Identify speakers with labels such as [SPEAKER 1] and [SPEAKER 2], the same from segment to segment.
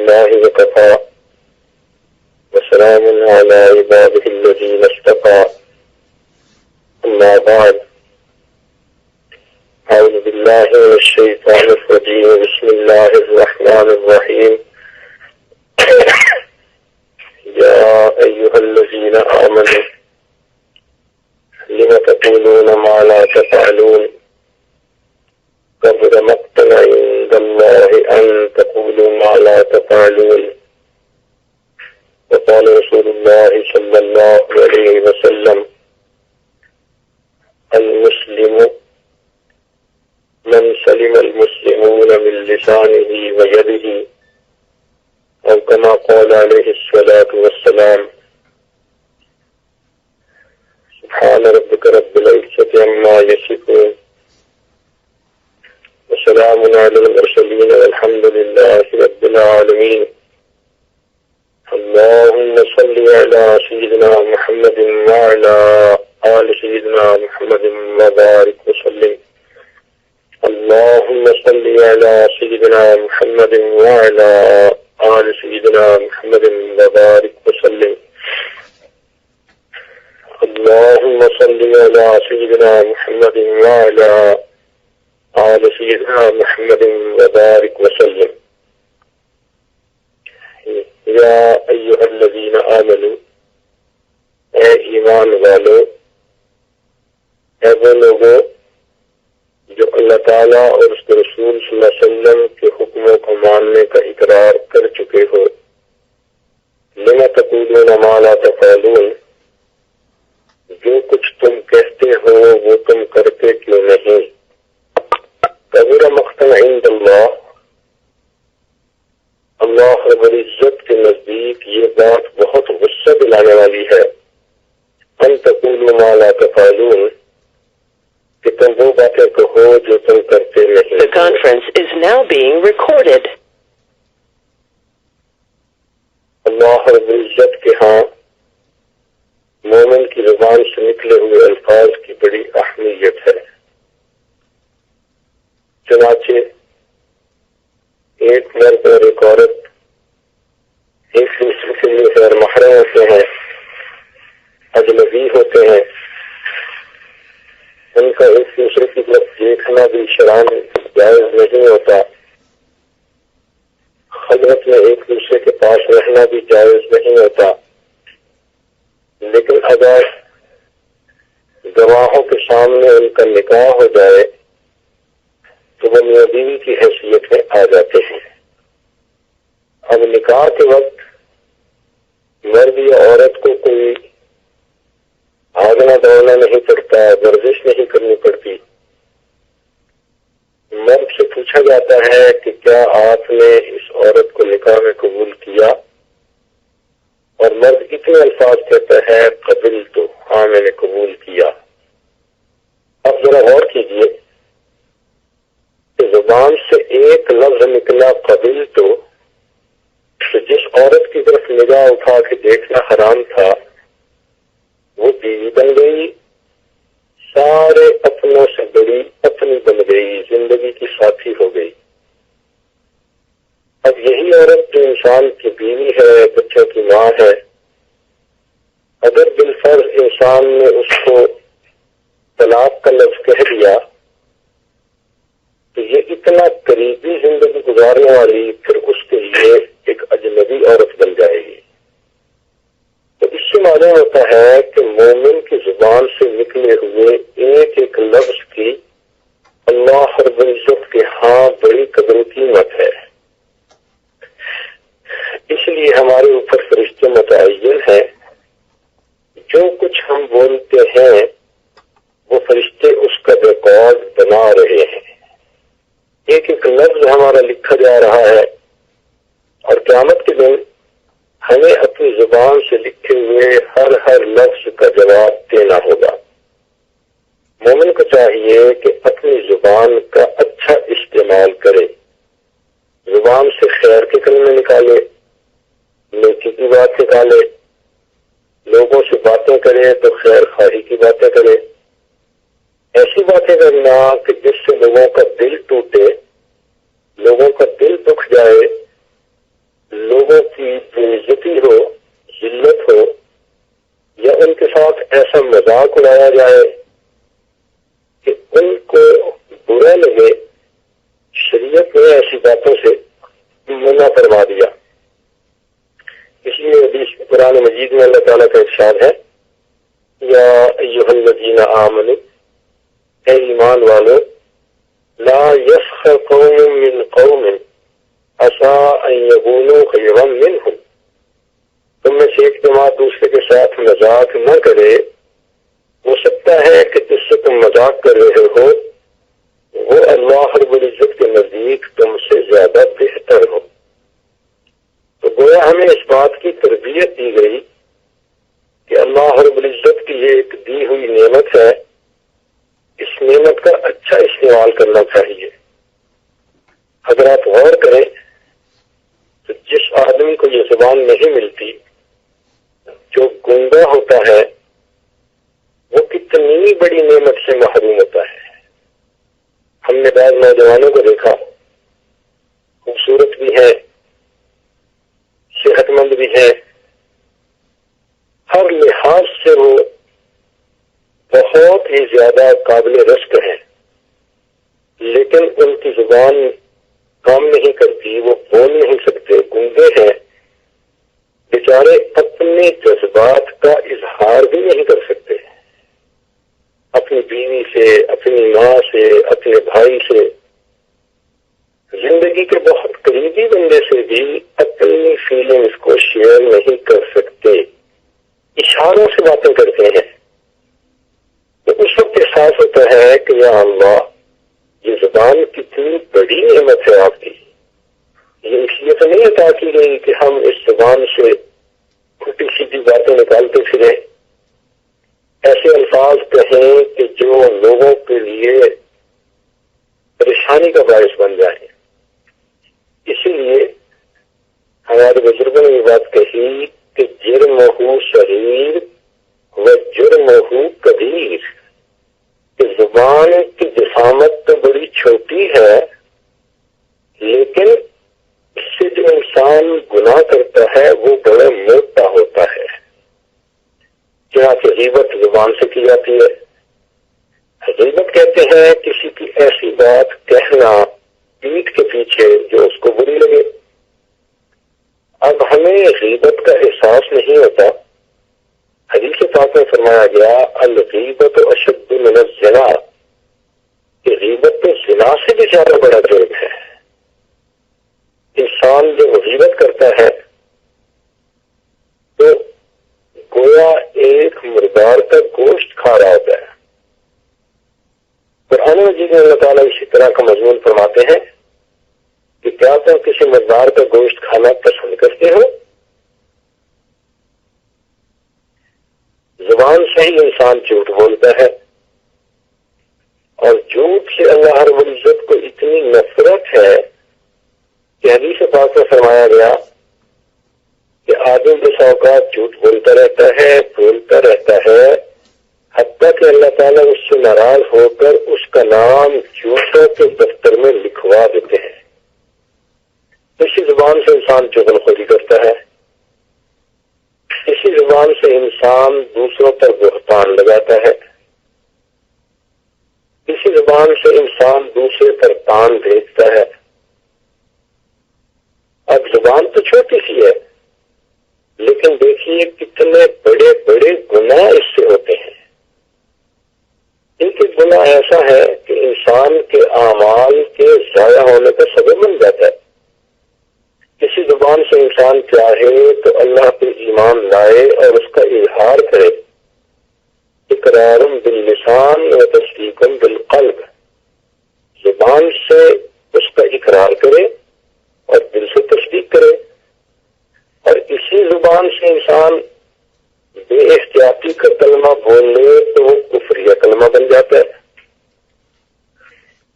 [SPEAKER 1] لله وكفى وسلام على عباده الذين اصطفى أما بعد أعوذ بالله من الشيطان الرجيم بسم الله الرحمن الرحيم يا أيها الذين آمنوا لم تقولون ما لا تفعلون كبر مقتا عند الله أن تقولوا ما لا تفعلون وقال رسول الله صلى الله عليه وسلم المسلم من سلم المسلمون من لسانه ويده أو كما قال عليه الصلاة والسلام سبحان ربك رب العزة عما يصفون وسلام على المرسلين والحمد لله رب العالمين اللهم صل على سيدنا محمد وعلى آل سيدنا محمد وبارك وسلم اللهم صل على سيدنا محمد وعلى آل سيدنا محمد وبارك وسلم اللهم صل على سيدنا محمد وعلى آل سيدنا محمد وبارك وسلم یا ایھا الذین آمنوا اے ایمان والو، اے وہ لوگوں جو اللہ تعالیٰ اور اس کے رسول صلی اللہ علیہ وسلم کے حکموں کو ماننے کا اقرار کر چکے ہو، لم تقولون ما لا تفعلون، جو کچھ تم کہتے ہو وہ تم کرتے کیوں نہیں؟ کبیر مقتا عند اللہ، اللہ رب العزت کے نزدیک یہ بات بہت غصہ دلانے والی ہے، ان تقولوا ما لا تفعلون، کہ تم وہ باتیں کہو جو تم کرتے نہیں۔
[SPEAKER 2] The conference is now being recorded.
[SPEAKER 1] اللہ رب العزت کے ہاں مومن کی زبان سے نکلے ہوئے الفاظ کی بڑی اہمیت ہے۔ چنانچہ ایک مرد اور ایک عورت ایک دوسرے کے لیے غیر محرم ہوتے ہیں، اجنبی ہوتے ہیں، ان کا ایک دوسرے کی طرف دیکھنا بھی شرعاً جائز نہیں ہوتا، خلوت میں ایک دوسرے کے پاس رہنا بھی جائز نہیں ہوتا، لیکن اگر گواہوں کے سامنے ان کا نکاح ہو جائے تو وہ میاں بیوی کی حیثیت میں آ جاتے ہیں۔ اب نکاح کے وقت مرد یا عورت کو کوئی بھاگنا دوڑنا نہیں پڑتا، ورزش نہیں کرنی پڑتی۔ مرد سے پوچھا جاتا ہے کہ کیا آپ نے اس عورت کو نکاح میں قبول کیا، اور مرد اتنے الفاظ کہتا ہے قبل تو، ہاں میں نے قبول کیا۔ اب ذرا غور کیجئے، زبان سے ایک لفظ نکلا قبل تو جس عورت کی طرف نگاہ اٹھا کے دیکھنا حرام تھا وہ بیوی بن گئی، سارے اپنوں سے بڑی اپنی بن گئی، زندگی کی ساتھی ہو گئی۔ اب یہی عورت جو انسان کی بیوی ہے، بچوں کی ماں ہے، اگر بالفرض انسان نے اس کو طلاق کا لفظ کہہ دیا تو یہ اتنا قریبی زندگی گزارنے والی پھر اس کے لیے ایک اجنبی عورت بن جائے گی۔ تو اس سے معلوم ہوتا ہے کہ مومن کی زبان سے نکلے ہوئے ایک ایک لفظ کی اللہ رب العزت کے ہاں بڑی قدر و قیمت ہے۔ اس لیے ہمارے اوپر فرشتے متعین ہیں، جو کچھ ہم بولتے ہیں وہ فرشتے اس کا ریکارڈ بنا رہے ہیں، ایک ایک لفظ ہمارا لکھا جا رہا ہے، اور قیامت کے دن ہمیں اپنی زبان سے لکھے ہوئے ہر لفظ کا جواب دینا ہوگا۔ مومن کو چاہیے کہ اپنی زبان کا اچھا استعمال کرے، زبان سے خیر کے کلمے نکالے، نیکی کی بات نکالے، لوگوں سے باتیں کرے تو خیر خواہی کی باتیں کرے، ایسی باتیں کرنا کہ جس سے لوگوں کا دل ٹوٹے، لوگوں کا دل دکھ جائے، مذاق اڑایا جائے کہ ان کو برا لگے، شریعت نے ایسی باتوں سے منع فرما دیا۔ اس لیے حدیث قرآن مجید میں اللہ تعالیٰ کا ارشاد ہے، یا ایھا الذین آمنوا، اے ایمان والو، لا یسخر قوم من قوم عسیٰ ان یکونوا خیرا منہم، تم میں سے ایک جماعت دوسرے کے ساتھ مذاق نہ کرے، ہو سکتا ہے کہ جس سے تم مذاق کر رہے ہو وہ اللہ رب العزت کے نزدیک تم سے زیادہ بہتر ہو۔ تو گویا ہمیں اس بات کی تربیت دی گئی کہ اللہ رب العزت کی یہ ایک دی ہوئی نعمت ہے، اس نعمت کا اچھا استعمال کرنا چاہیے۔ اگر آپ غور کریں تو جس آدمی کو یہ زبان نہیں ملتی، جو گنگا ہوتا ہے، وہ کتنی بڑی نعمت سے محروم ہوتا ہے۔ ہم نے بعض نوجوانوں کو دیکھا، خوبصورت بھی ہے، صحت مند بھی ہے، ہر لحاظ سے وہ بہت ہی زیادہ قابل رشک ہے، لیکن ان کی زبان کام نہیں کرتی، وہ بول نہیں سکتے، گونگے ہیں، بیچارے اپنے جذبات کا اظہار بھی نہیں کر سکتے، اپنی بیوی سے، اپنی ماں سے، اپنے بھائی سے، زندگی کے بہت قریبی بندے سے بھی اپنی فیلنگز کو شیئر نہیں کر سکتے، اشاروں سے باتیں کرتے ہیں۔ تو اس وقت احساس ہوتا ہے کہ یا اللہ، یہ زبان کتنی بڑی نعمت ہے آپ کی، یہ اس لیے تو نہیں عطا کی گئی کہ ہم اس زبان سے کھٹی سیدھی باتیں نکالتے پھریں، ایسے الفاظ کہیں کہ جو لوگوں کے لیے پریشانی کا باعث بن جائیں۔ اسی لیے ہمارے بزرگوں نے یہ بات کہی کہ جرمہ صغیر و جرمہ کبیر، کہ زبان کی جسامت تو بڑی چھوٹی ہے، لیکن اس سے جو انسان گناہ کرتا ہے وہ بڑا موٹا ہوتا ہے۔ چنانچہ غیبت زبان سے کی جاتی ہے۔ غیبت کہتے ہیں کسی کی ایسی بات کہنا پیٹھ کے پیچھے جو اس کو بری لگے۔ اب ہمیں غیبت کا احساس نہیں ہوتا۔ حدیث پاک میں فرمایا گیا، الغیبت اشد من الزنا، کہ غیبت تو زنا سے بھی زیادہ بڑا جرم ہے۔ انسان جب غیبت کرتا ہے تو گویا ایک مردار کا گوشت کھا رہا ہوتا ہے۔ قرآن مجید میں اللہ تعالیٰ اسی طرح کا مضمون فرماتے ہیں کہ کیا تم کسی مردار کا گوشت کھانا پسند کرتے ہو؟ زبان سے ہی انسان جھوٹ بولتا ہے، اور جھوٹ سے اللہ رب العزت کو اتنی نفرت ہے کہ حدیث پاک میں فرمایا گیا کہ آدمی بسا اوقات جھوٹ بولتا رہتا ہے حتیٰ کہ اللہ تعالیٰ اس سے ناراض ہو کر اس کا نام جھوٹوں کے دفتر میں لکھوا دیتے ہیں۔ اسی زبان سے انسان چغلخوری کرتا ہے، اسی زبان سے انسان دوسروں پر بہتان لگاتا ہے، اسی زبان سے انسان دوسرے پر تان بھیجتا ہے۔ اب زبان تو چھوٹی سی ہے، لیکن دیکھیے کتنے بڑے بڑے گناہ اس سے ہوتے ہیں۔ ایک گناہ ایسا ہے کہ انسان کے اعمال کے ضائع ہونے کا سبب بن جاتا ہے۔ کسی زبان سے انسان چاہے تو اللہ پہ ایمان لائے اور اس کا اظہار کرے، اقرار باللسان و تصدیق بالقلب، زبان سے اس کا اقرار کرے اور دل سے تصدیق کرے، اور اسی زبان سے انسان بے احتیاطی کا کلمہ بول لے تو وہ کفریہ کلمہ بن جاتا ہے۔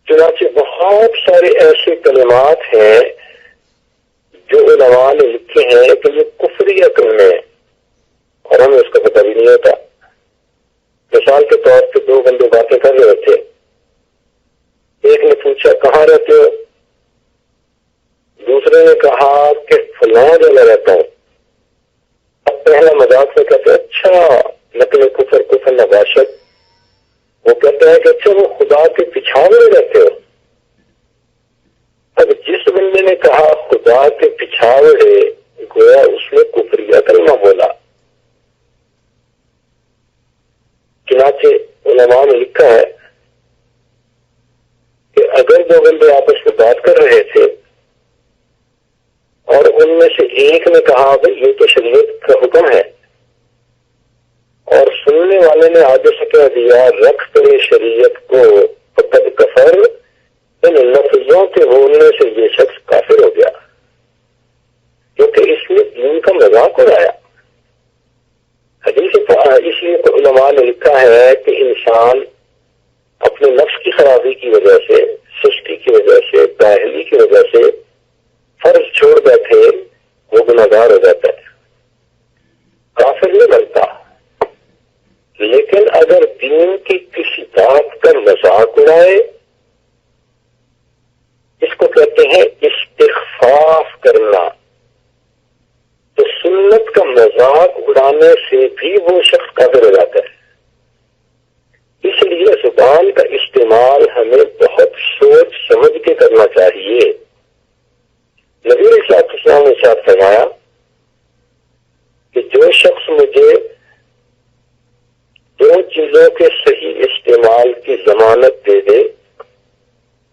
[SPEAKER 1] چنانچہ بہت سارے ایسے کلمات ہیں جو علماء نے لکھے ہیں کہ یہ کفریہ کلمے ہیں اور ہمیں اس کا پتہ بھی نہیں ہوتا۔ مثال کے طور پہ دو بندے باتیں کر رہے تھے، ایک نے پوچھا کہاں رہتے ہو، دوسرے نے کہا کہ فلاں جگہ رہتا ہوں۔ اب پہلا مذاق میں کہتے اچھا نقل کفر کفر نباشت، وہ کہتا ہے کہ اچھا وہ خدا کے پچھاوڑے رہتے ہو. اب جس بندے نے کہا خدا کے پچھاوڑے، گویا اس نے کفریہ کلمہ بولا. چنانچہ علماء نے لکھا ہے کہ اگر دو بندے آپس میں بات کر رہے تھے اور ان میں سے ایک نے کہا بھائی یہ تو شریعت کا حکم ہے، اور سننے والے نے آگے سے کہہ دیا رکھ کرے شریعت کو فقد کفر، ان لفظوں کے بولنے سے یہ شخص کافر ہو گیا، کیونکہ اس نے دین کا مذاق اڑایا. حدیث اس لیے تو علماء نے لکھا ہے کہ انسان اپنے نفس کی خرابی کی وجہ سے، سستی کی وجہ سے، کاہلی کی وجہ سے فرض چھوڑ بیٹھے وہ گناہگار ہو جاتا ہے، کافر نہیں بنتا. لیکن اگر دین کی کسی بات کا مذاق اڑائے، اس کو کہتے ہیں استخفاف کرنا، تو سنت کا مذاق اڑانے سے بھی وہ شخص کافر ہو جاتا ہے. اس لیے زبان کا استعمال ہمیں بہت سوچ سمجھ کے کرنا چاہیے. نبی علیہ السلام نے ارشاد فرمایا کہ جو شخص مجھے دو چیزوں کے صحیح استعمال کی ضمانت دے دے،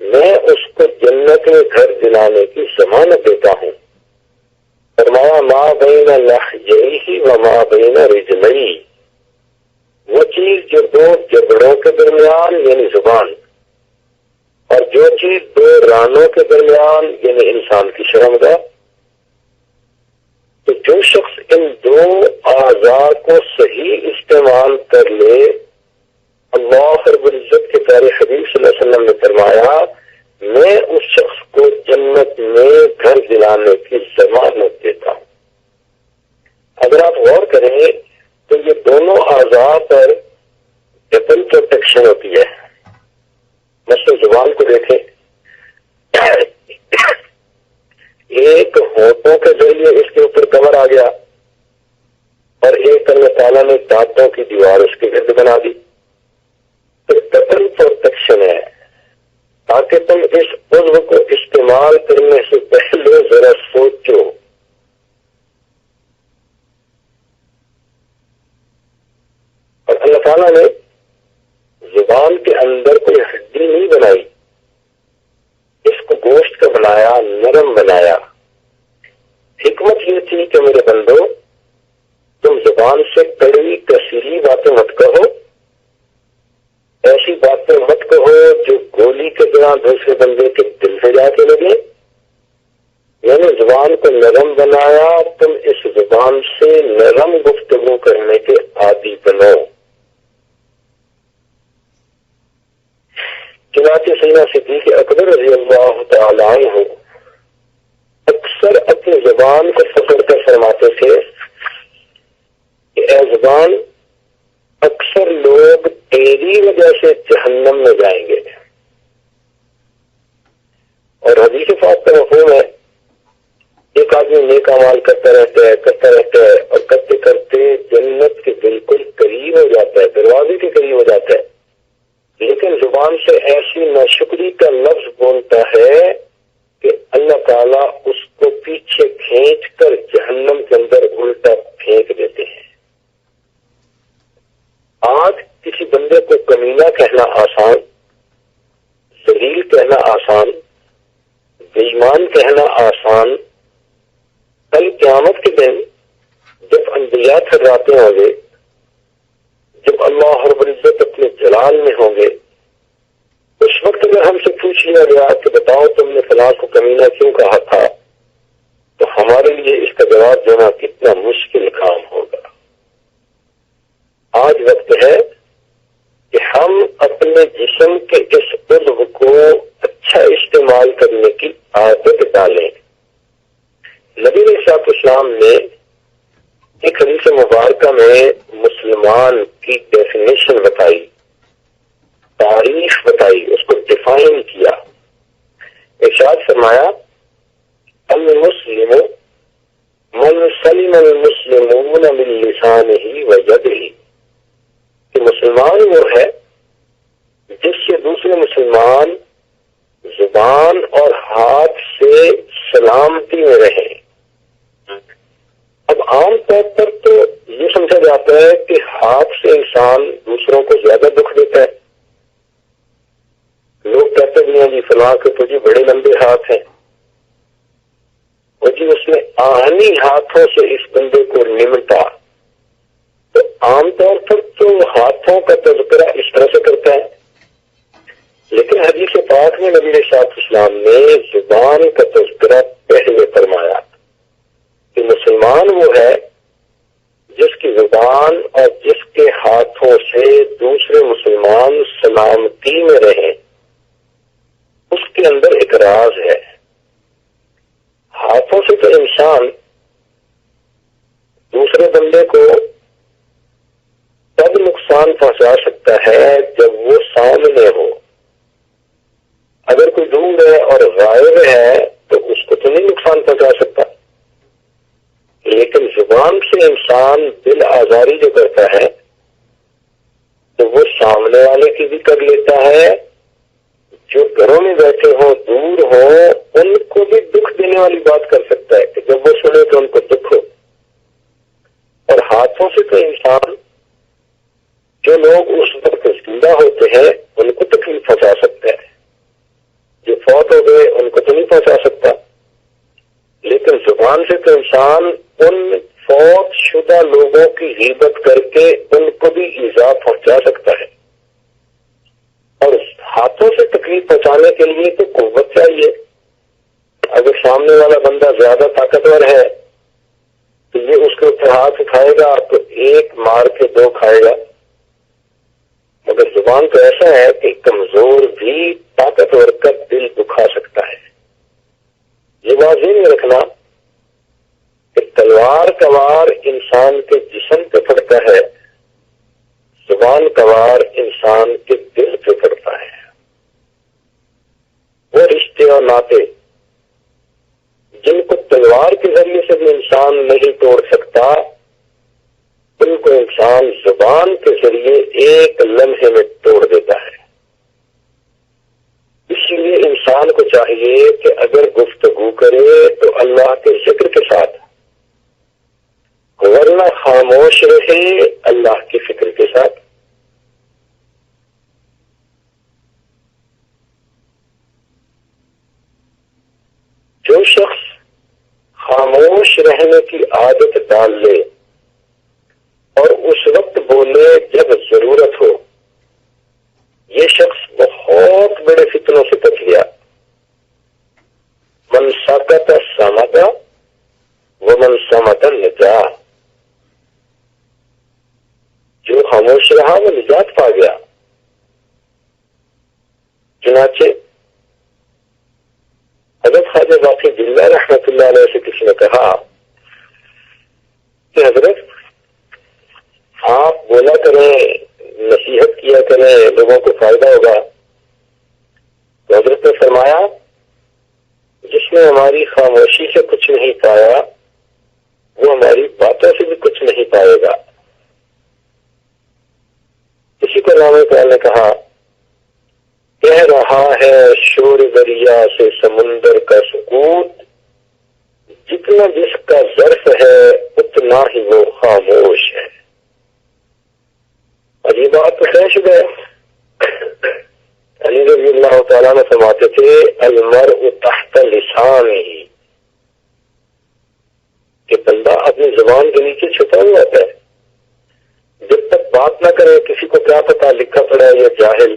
[SPEAKER 1] میں اس کو جنت میں گھر دلانے کی ضمانت دیتا ہوں. فرمایا ما بین لحجیہ و ما بین رجلیہ، وہ چیز جو دو جبڑوں کے درمیان یعنی زبان، اور جو چیز دو رانوں کے درمیان یعنی انسان کی شرمگاہ، تو جو شخص ان دو اعضاء کو صحیح استعمال کر لے، اللہ رب العزت کے پیارے حبیب صلی اللہ علیہ وسلم نے فرمایا میں اس شخص کو جنت میں گھر دلانے کی ضمانت دیتا ہوں. اگر آپ غور کریں تو یہ دونوں اعضاء پر ڈبل پروٹیکشن ہوتی ہے. مثلا زبان کو دیکھیں، ایک ہونٹوں کے ذریعے اس کے اوپر کور آ گیا اور ایک اللہ تعالیٰ نے دانتوں کی دیوار اس کے گرد بنا دی. تو ڈبل پروٹیکشن ہے تاکہ تم اس عضو کو استعمال کرنے سے پہلے ذرا سوچو. اور اللہ تعالیٰ نے زبان کے اندر کوئی ہڈی نہیں بنائی، اس کو گوشت کا بنایا، نرم بنایا. حکمت یہ تھی کہ میرے بندو تم زبان سے کڑوی کسیلی باتیں مت کہو، ایسی باتیں مت کہو جو گولی کے دوران دوسرے بندے کے دل سے جا کے لگے. میں نے زبان کو نرم بنایا، تم اس زبان سے نرم گفتگو کرنے کے عادی بنو. چنانچہ سیدنا صدیق اکبر رضی اللہ تعالی عنہ اکثر اپنی زبان کو پکڑ کر فرماتے تھے کہ اے زبان، اکثر لوگ تیری وجہ سے جہنم میں جائیں گے. اور حدیث پاک کا مفہوم ہے ایک آدمی نیک اعمال کرتا رہتا ہے اور کرتے کرتے جنت کے بالکل قریب ہو جاتا ہے، دروازے کے قریب ہو جاتا ہے، لیکن زبان سے ایسی ناشکری کا لفظ بولتا ہے کہ اللہ تعالیٰ اس کو پیچھے کھینچ کر جہنم کے اندر الٹا پھینک دیتے ہیں. آج کسی بندے کو کمینہ کہنا آسان، ذلیل کہنا آسان، بے ایمان کہنا آسان. کل قیامت کے دن جب انبیاء تھراتے ہوں گے، جب اللہ رب العزت اپنے جلال میں ہوں گے، اس وقت اگر ہم سے پوچھ لیا گیا کہ بتاؤ تم نے فلاں کو کمینہ کیوں کہا تھا، تو ہمارے لیے اس کا جواب دینا کتنا مشکل کام ہوگا. آج وقت ہے کہ ہم اپنے جسم کے اس عضو کو اچھا استعمال کرنے کی عادت ڈالیں. نبی علیہ السلام نے ایک حدیث مبارکہ میں مسلمان کی ڈیفینیشن بتائی، تعریف بتائی، اس کو ڈیفائن کیا. ارشاد فرمایا المسلم من سلم المسلمون من لسانه ويده مسلمان وہ ہے جس سے دوسرے مسلمان زبان اور ہاتھ سے سلامتی میں رہیں۔ اب عام طور پر تو یہ سمجھا جاتا ہے کہ ہاتھ سے انسان دوسروں کو زیادہ دکھ دیتا ہے۔ لوگ کہتے بھی ہیں جی فلاں کے تو جی بڑے لمبے ہاتھ ہیں، اور جی اس نے آہنی ہاتھوں سے اس بندے کو نمٹا۔ تو عام طور پر تو ہاتھوں کا تذکرہ اس طرح سے کرتا ہے، لیکن حدیث پاک میں نبی علیہ السلام نے زبان کا تذکرہ پہلے فرمایا کہ مسلمان وہ ہے جس کی زبان اور جس کے ہاتھوں سے دوسرے مسلمان سلامتی میں رہیں، اس کے اندر ایک راز ہے۔ ہاتھوں سے تو انسان دوسرے بندے کو تب نقصان پہنچا سکتا ہے جب وہ سامنے ہو۔ اگر کوئی دور ہے اور غائب ہے تو اس کو تو نہیں نقصان پہنچا سکتا، لیکن زبان سے انسان دل آزاری جو کرتا ہے تو وہ سامنے والے کی بھی کر لیتا ہے، جو گھروں میں بیٹھے ہوں دور ہوں ان کو بھی دکھ دینے والی بات کر سکتا ہے کہ جب وہ سنے تو ان کو دکھ ہو۔ اور ہاتھوں سے تو انسان جو لوگ اس وقت زندہ ہوتے ہیں ان کو تکلیف پہنچا سکتا ہے، جو فوت ہو گئے ان کو تو نہیں پہنچا سکتا، لیکن زبان سے تو انسان ان فوت شدہ لوگوں کی غیبت کر کے ان کو بھی ایذا پہنچا سکتا ہے۔ اور ہاتھوں سے تکلیف پہنچانے کے لیے تو قوت چاہیے۔ اگر سامنے والا بندہ زیادہ طاقتور ہے تو یہ اس کے اوپر ہاتھ اٹھائے گا تو ایک مار کے دو کھائے گا، مگر زبان تو ایسا ہے کہ کمزور بھی طاقتور کا دل دکھا سکتا ہے۔ یہ بات ذہن میں رکھنا کہ تلوار کا وار انسان کے جسم پہ پڑتا ہے، زبان کا وار انسان کے دل پہ پڑتا ہے۔ وہ رشتے اور ناطے جن کو تلوار کے ذریعے سے بھی انسان نہیں توڑ سکتا، ان کو انسان زبان کے ذریعے ایک لمحے میں توڑ دیتا ہے۔ اسی لیے انسان کو چاہیے کہ اگر گفتگو کرے تو اللہ کے ذکر کے ساتھ، ورنہ خاموش رہے اللہ کی فکر کے ساتھ۔ جو شخص خاموش رہنے کی عادت ڈال لے اور اس وقت بولے جب ضرورت ہو، یہ شخص بہت بڑے فتنوں سے بچ گیا۔ من سکت صمت ومن صمت نجا، جو خاموش رہا وہ نجات پا گیا۔ چنانچہ حضرت خواجہ باقی جلہ رحمۃ اللہ علیہ سے کسی نے کہا کہ حضرت آپ بولا کریں، نصیحت کیا کریں، لوگوں کو فائدہ ہوگا۔ تو حضرت نے فرمایا جس نے ہماری خاموشی سے کچھ نہیں پایا وہ ہماری باتوں سے بھی کچھ نہیں پائے گا۔ اسی کو علامہ اقبال نے کہا، کہہ رہا ہے شور دریا سے سمندر کا سکوت، جتنا جس کا ظرف ہے اتنا ہی وہ خاموش ہے۔ اور یہ بات تو خیر شدہ ہے۔ علی رضی اللہ تعالیٰ نے فرماتے تھے المرء تحت لسانہ، کہ بندہ اپنی زبان کے نیچے چھپا ہوا ہوتا ہے۔ جب تک بات نہ کرے کسی کو کیا پتا لکھا پڑا ہے یا جاہل،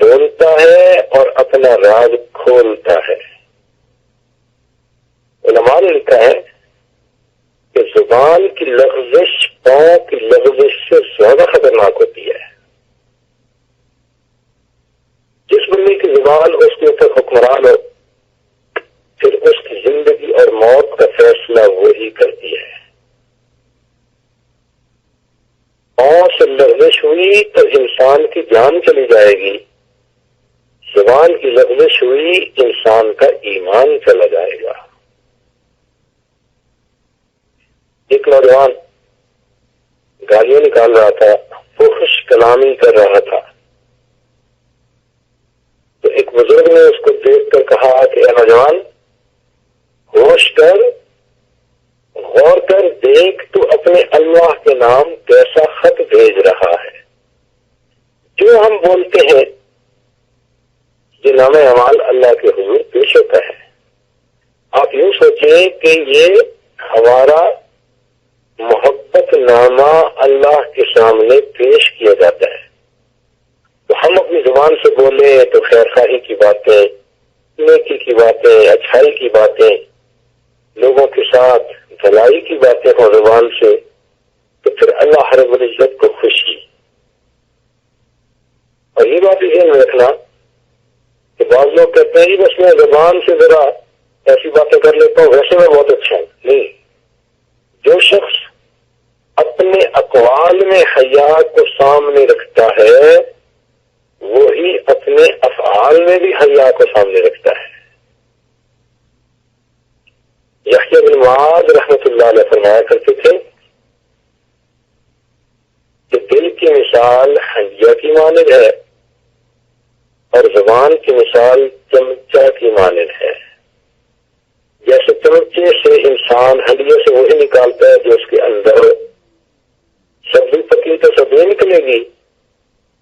[SPEAKER 1] بولتا ہے اور اپنا راز کھولتا ہے۔ علماء نے لکھا ہے کہ زبان کی لغزش پاؤں کی لغزش سے زیادہ خطرناک ہوتی ہے۔ جس بندے کی زبان اس کے اوپر حکمران ہو، پھر اس کی زندگی اور موت کا فیصلہ وہی کرتی ہے۔ پاؤں سے لغزش ہوئی تو انسان کی جان چلی جائے گی، زبان کی لغزش ہوئی انسان کا ایمان چلا جائے گا۔ ایک نوجوان گالیاں نکال رہا تھا فحش کلامی کر رہا تھا. تو ایک بزرگ نے اس کو دیکھ کر کہا کہ اے نوجوان، ہوش کر، غور کر، دیکھ تو اپنے اللہ کے نام کیسا خط بھیج رہا ہے. جو ہم بولتے ہیں یہ نام اعمال اللہ کے حضور پیش ہوتا ہے. آپ یوں سوچیں کہ یہ ہمارا محبت نامہ اللہ کے سامنے پیش کیا جاتا ہے. تو ہم اپنی زبان سے بولیں تو خیر خواہی کی باتیں، نیکی کی باتیں، اچھائی کی باتیں، لوگوں کے ساتھ بھلائی کی باتیں ہوں زبان سے، تو پھر اللہ رب العزت کو خوشی. اور یہ بات ذہن میں رکھنا کہ بعض لوگ کہتے ہیں بس میں زبان سے ذرا ایسی باتیں کر لیتا ہوں، ویسے میں بہت اچھا ہوں. نہیں، جو شخص اپنے اقوال میں حیا کو سامنے رکھتا ہے وہی اپنے افعال میں بھی حیا کو سامنے رکھتا ہے. یحییٰ بن معاذ رحمۃ اللہ علیہ فرمایا کرتے تھے کہ دل کی مثال حیا کی مانند ہے اور زبان کی مثال چمچہ کی مانند ہے. جیسے چمچے سے انسان ہنڈیے سے وہی نکالتا ہے جو اس کے اندر سبزی پکی تو سبزی نکلے گی،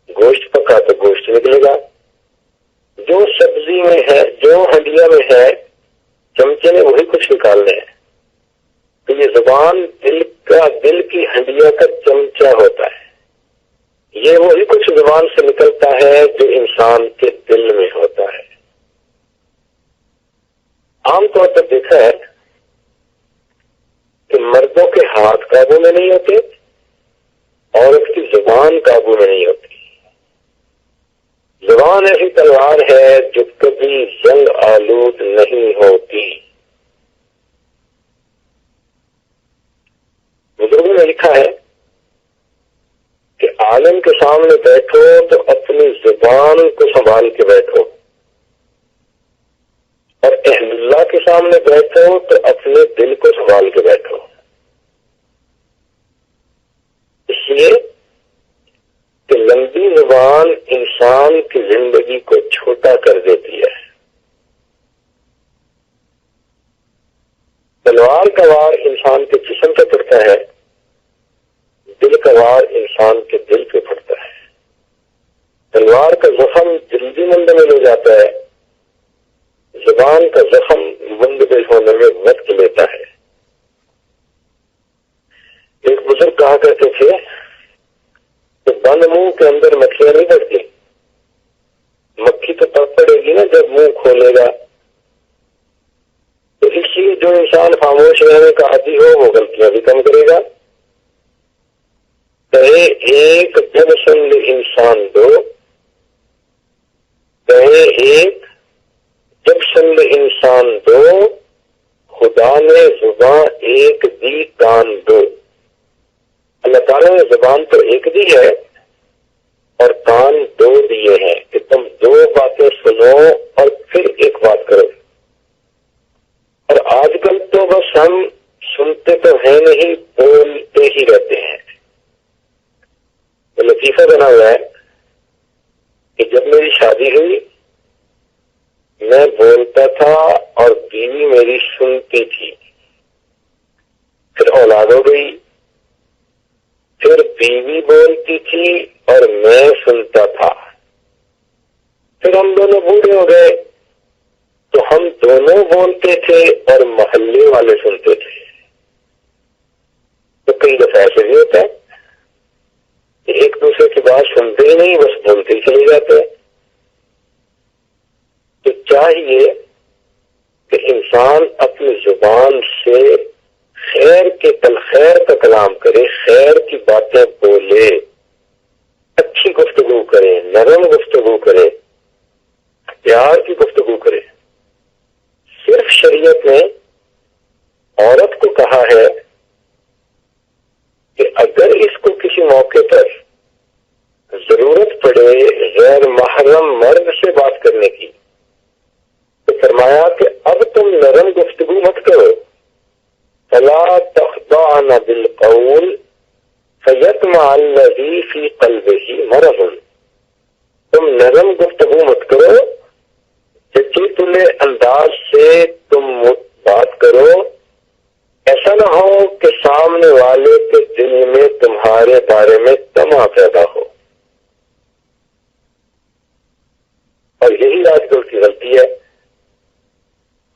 [SPEAKER 1] گوشت پکا تو گوشت نکلے گا. جو سبزی میں ہے، جو ہنڈیا میں ہے، چمچے نے وہی کچھ نکالنا ہے. تو یہ زبان دل کی ہنڈیا کا چمچہ ہوتا ہے. یہ وہی کچھ زبان سے نکلتا ہے جو انسان کے دل میں ہوتا ہے. عام طور پر دیکھا ہے کہ مردوں کے ہاتھ قابو میں نہیں ہوتے، عورت کی زبان قابو میں نہیں ہوتی. زبان ایسی تلوار ہے جو کبھی جنگ آلود نہیں ہوتی. بزرگوں نے لکھا ہے کہ عالم کے سامنے بیٹھو تو اپنی زبان کو سنبھال کے بیٹھو، اور اہل اللہ کے سامنے بیٹھو تو اپنے دل کو سنبھال کے بیٹھو. اس لیے کہ لمبی زبان انسان کی زندگی کو چھوٹا کر دیتی ہے. تلوار کا وار انسان کے جسم پہ پڑتا ہے، دل کا وار انسان کے دل پہ پڑتا ہے. تلوار کا زخم جلدی منتقل ہو جاتا ہے، زبان کا زخم منتقل ہونے میں وقت لیتا ہے. ایک بزرگ کہا کرتے تھے کہ بند منہ کے اندر مکھیاں نہیں پڑتی، مکھی تو تب پڑے گی نا جب منہ کھولے گا. تو اس لیے جو انسان خاموش رہنے کا عادی ہو وہ غلطیاں بھی کم کرے گا. کہے ایک جب سن لے انسان دو، کہے ایک جب سن لے انسان دو، خدا نے زباں ایک دی کان دو. اللہ تعالیٰ نے زبان تو ایک دی ہے اور کان دو دیے ہیں کہ تم دو باتیں سنو اور پھر ایک بات کرو. اور آج کل تو بس ہم سنتے تو ہیں نہیں، بولتے ہی رہتے ہیں. تو لطیفہ بنا ہوا ہے کہ جب میری شادی ہوئی میں بولتا تھا اور بیوی میری سنتی تھی. پھر اولاد ہو گئی، پھر بیوی بولتی تھی اور میں سنتا تھا. پھر ہم دونوں بوڑھے ہو گئے تو ہم دونوں بولتے تھے اور محلے والے سنتے تھے. تو کئی دفعہ ایسے بھی ہوتا ہے کہ ایک دوسرے کی بات سنتے ہی نہیں، بس بولتے ہی چلے جاتے ہیں. تو چاہیے کہ انسان اپنی زبان سے خیر کا کلام کرے، خیر کی باتیں بولے، اچھی گفتگو کرے، نرم گفتگو کرے، پیار کی گفتگو کرے. صرف شریعت نے عورت کو کہا ہے کہ اگر اس کو کسی موقع پر ضرورت پڑے غیر محرم مرد سے بات کرنے کی تو فرمایا کہ اب تم نرم گفتگو مت کرو، فلا تخضعن بالقول فَيَطْمَعَ الَّذِي فِي قَلْبِهِ مَرَضٌ، تم نرم گفتگو مت کرو، چچے تلے انداز سے تم بات کرو، ایسا نہ ہو کہ سامنے والے کے دل میں تمہارے بارے میں طمع پیدا ہو۔ اور یہی آج کل کی غلطی ہے،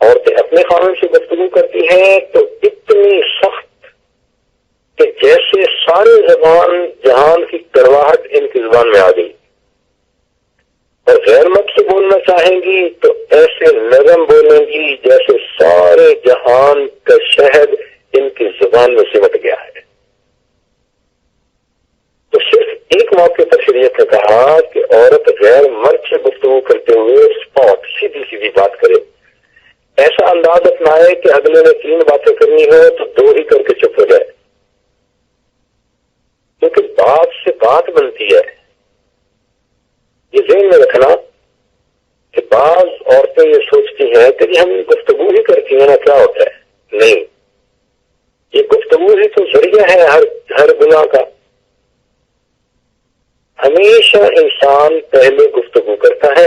[SPEAKER 1] عورتیں اپنے خاوند سے گفتگو کرتی ہیں تو اتنی سخت کہ جیسے سارے زبان جہان کی کرواہٹ ان کی زبان میں آ گئی، اور غیر مرد سے بولنا چاہیں گی تو ایسے نرم بولیں گی جیسے سارے جہان کا شہد ان کی زبان میں سمٹ گیا ہے۔ تو صرف ایک موقع پر شریعت نے کہا کہ عورت غیر مرد سے گفتگو کرتے ہوئے اسپاٹ سیدھی سیدھی بات کرے، ایسا انداز اپنائے کہ اگلے نے 3 باتیں کرنی ہو تو 2 ہی کر کے چپ ہو جائے، کیونکہ بات سے بات بنتی ہے۔ یہ ذہن میں رکھنا کہ بعض عورتیں یہ سوچتی ہیں کہ ہم گفتگو ہی کرتی ہیں نا، کیا ہوتا ہے؟ نہیں، یہ گفتگو ہی تو ذریعہ ہے ہر گناہ کا۔ ہمیشہ انسان پہلے گفتگو کرتا ہے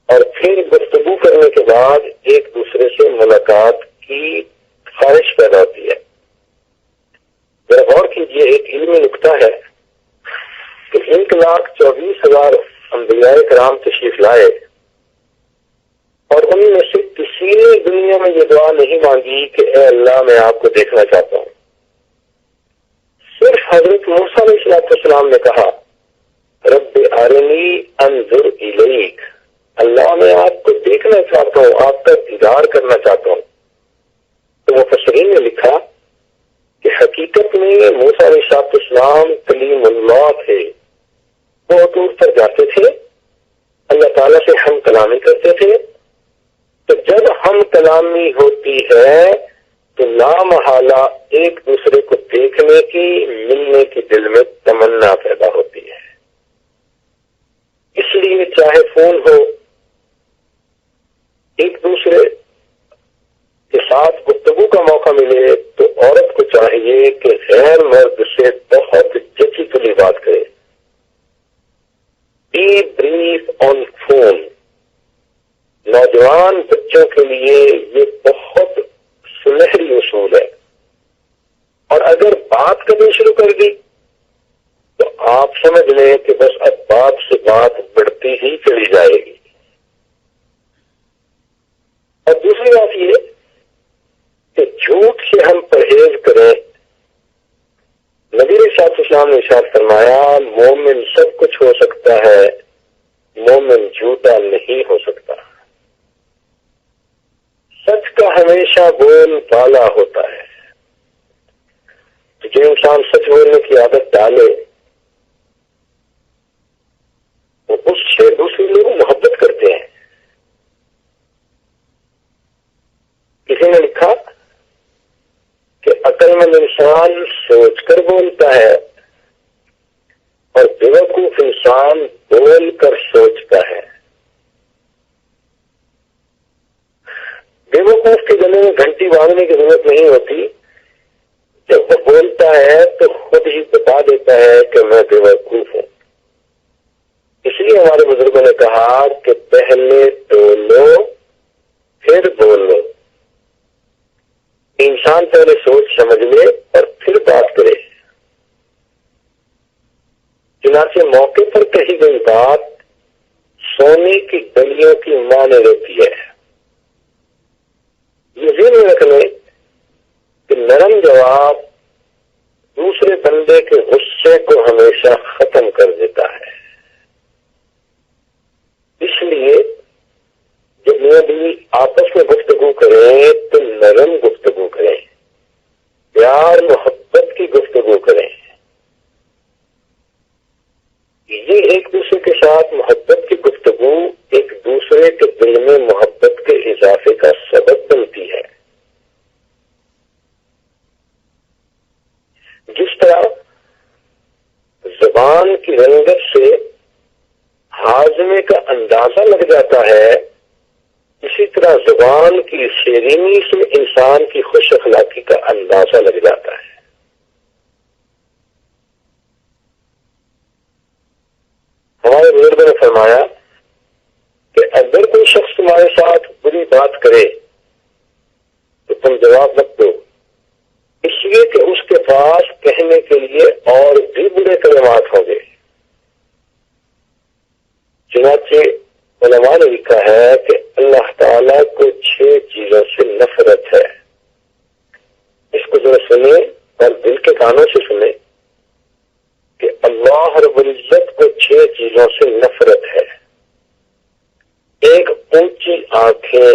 [SPEAKER 1] اور پھر گفتگو کرنے کے بعد ایک دوسرے سے ملاقات کی خواہش پیدا ہوتی ہے۔ ذرا غور کیجیے، ایک علمی نکتہ ہے کہ 1,24,000 انبیاء کرام تشریف لائے اور ان میں سے کسی نے دنیا میں یہ دعا نہیں مانگی کہ اے اللہ میں آپ کو دیکھنا چاہتا ہوں۔ صرف حضرت موسیٰ علیہ السلام نے کہا رب ارنی انظر الیک، اللہ میں آپ کو دیکھنا چاہتا ہوں، آپ کا دیدار کرنا چاہتا ہوں۔ تو مفسرین نے لکھا کہ حقیقت میں موسیٰ علیہ السلام کلیم اللہ تھے، بہت دور پر جاتے تھے، اللہ تعالیٰ سے ہم کلامی کرتے تھے۔ تو جب ہم کلامی ہوتی ہے تو لامحالہ ایک دوسرے کو دیکھنے کی، ملنے کی دل میں تمنا پیدا ہوتی ہے۔ اس لیے چاہے فون ہو، ایک دوسرے کے ساتھ گفتگو کا موقع ملے تو عورت کو چاہیے کہ غیر مرد سے بہت جچی تلی بات کرے۔ بی بریف آن فون، نوجوان بچوں کے لیے یہ بہت سنہری اصول ہے، اور اگر بات کرنی شروع کر دی تو آپ سمجھ لیں کہ بس اب بات سے بات بڑھتی ہی چلی جائے گی۔ اور دوسری بات یہ کہ جھوٹ سے ہم پرہیز کریں۔ نبی علیہ السلام نے ارشاد فرمایا مومن سب کچھ ہو سکتا ہے، مومن جھوٹا نہیں ہو سکتا۔ سچ کا ہمیشہ بول بالا ہوتا ہے۔ تو جو انسان سچ بولنے کی عادت ڈالے وہ اس سے دوسرے لوگ محبت کرتے ہیں۔ کسی نے لکھا کہ عقل مند انسان سوچ کر بولتا ہے اور بیوقوف انسان بول کر سوچتا ہے۔ بیوقوف کے گلے میں گھنٹی باندھنے کی ضرورت نہیں ہوتی، جب وہ بولتا ہے تو خود ہی بتا دیتا ہے کہ میں بیوقوف ہوں۔ اس لیے ہمارے بزرگوں نے کہا کہ پہلے ٹولو پھر بولو۔ انسان پہلے سوچ سمجھ لے اور پھر بات کرے۔ چنانچہ موقع پر کہی گئی بات سونے کی گلیوں کی مانے رہتی ہے۔ یہ ذہن میں رکھ لیں کہ نرم جواب دوسرے بندے کے غصے کو ہمیشہ ختم کر دیتا ہے۔ اس لیے جب میاں بیوی آپس میں گفتگو کریں تو نرم گفتگو کریں، پیار محبت کی گفتگو کریں۔ یہ ایک دوسرے کے ساتھ محبت کی گفتگو ایک دوسرے کے دل میں محبت کے اضافے کا سبب بنتی ہے۔ جس طرح زبان کی رنگت سے ہاضمے کا اندازہ لگ جاتا ہے، اسی طرح زبان کی شیرینی سے انسان کی خوش اخلاقی کا اندازہ لگ جاتا ہے۔ بات کرے تو تم جواب مت دو، اس لیے کہ اس کے پاس کہنے کے لیے اور بھی برے کلمات ہوں گے۔ چنانچہ علماء نے لکھا ہے کہ اللہ تعالیٰ کو 6 چیزوں سے نفرت ہے۔ اس کو ذرا سنیں اور دل کے کانوں سے سنیں کہ اللہ رب العزت کو 6 چیزوں سے نفرت ہے۔ ایک، اونچی آنکھیں۔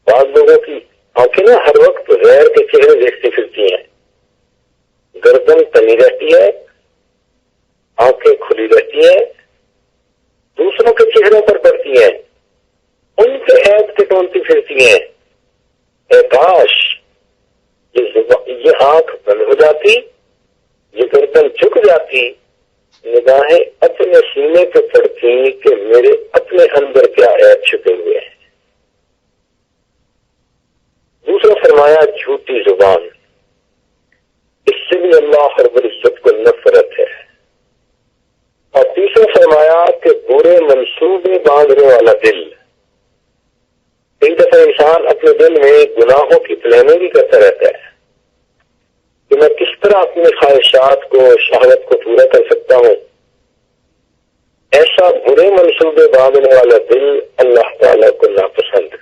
[SPEAKER 1] بعض لوگوں کی آنکھیں نا ہر وقت غیر کے چہرے دیکھتی پھرتی ہیں، گردن تنی رہتی ہے، آنکھیں کھلی رہتی ہیں، دوسروں کے چہروں پر پڑتی ہیں، ان کے عیب کے ڈھونڈتی پھرتی ہیں۔ اے کاش یہ آنکھ بند ہو جاتی، یہ گردن جھک جاتی، نگاہیں اپنے سینے پہ پڑتی کہ میرے اپنے اندر کیا عیب چھپے ہوئے ہیں۔ دوسرا فرمایا جھوٹی زبان، اس سے بھی اللہ رب العزت کو نفرت ہے۔ اور تیسرا فرمایا کہ برے منصوبے باندھنے والا دل۔ ایک دفعہ انسان اپنے دل میں گناہوں کی پلاننگ کرتا رہتا ہے کہ میں کس طرح اپنی خواہشات کو، شہوت کو پورا کر سکتا ہوں۔ ایسا برے منصوبے باندھنے والا دل اللہ تعالیٰ کو ناپسند۔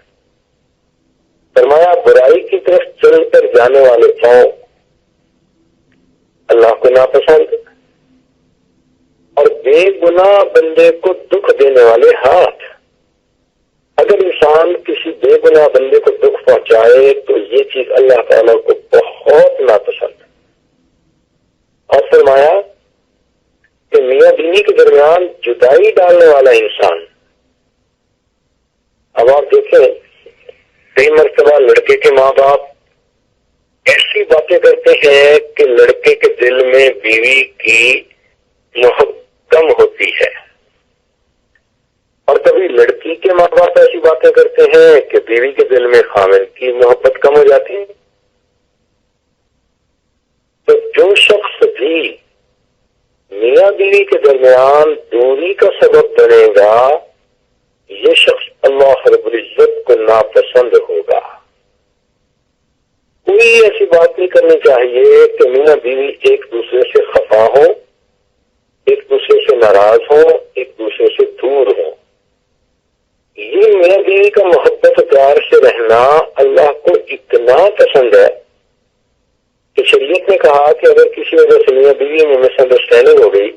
[SPEAKER 1] فرمایا برائی کی طرف چل کر جانے والے پاؤں اللہ کو ناپسند، اور بے گناہ بندے کو دکھ دینے والے ہاتھ۔ اگر انسان کسی بے گناہ بندے کو دکھ پہنچائے تو یہ چیز اللہ تعالیٰ کو بہت ناپسند۔ اور فرمایا کہ میاں بیوی کے درمیان جدائی ڈالنے والا انسان۔ اب آپ دیکھیں کئی مرتبہ لڑکے کے ماں باپ ایسی باتیں کرتے ہیں کہ لڑکے کے دل میں بیوی کی محبت کم ہوتی ہے، اور کبھی لڑکی کے ماں باپ ایسی باتیں کرتے ہیں کہ بیوی کے دل میں خاوند کی محبت کم ہو جاتی ہے۔ تو جو شخص بھی میاں بیوی کے درمیان دوری کا سبب بنے گا، یہ شخص اللہ رب العزت کو ناپسند ہوگا۔ کوئی ایسی بات نہیں کرنی چاہیے کہ میاں بیوی ایک دوسرے سے خفا ہو، ایک دوسرے سے ناراض ہو، ایک دوسرے سے دور ہو۔ یہ میاں بیوی کا محبت و پیار سے رہنا اللہ کو اتنا پسند ہے کہ شریعت نے کہا کہ اگر کسی وجہ سے میاں بیوی میں مس انڈرسٹینڈنگ ہو گئی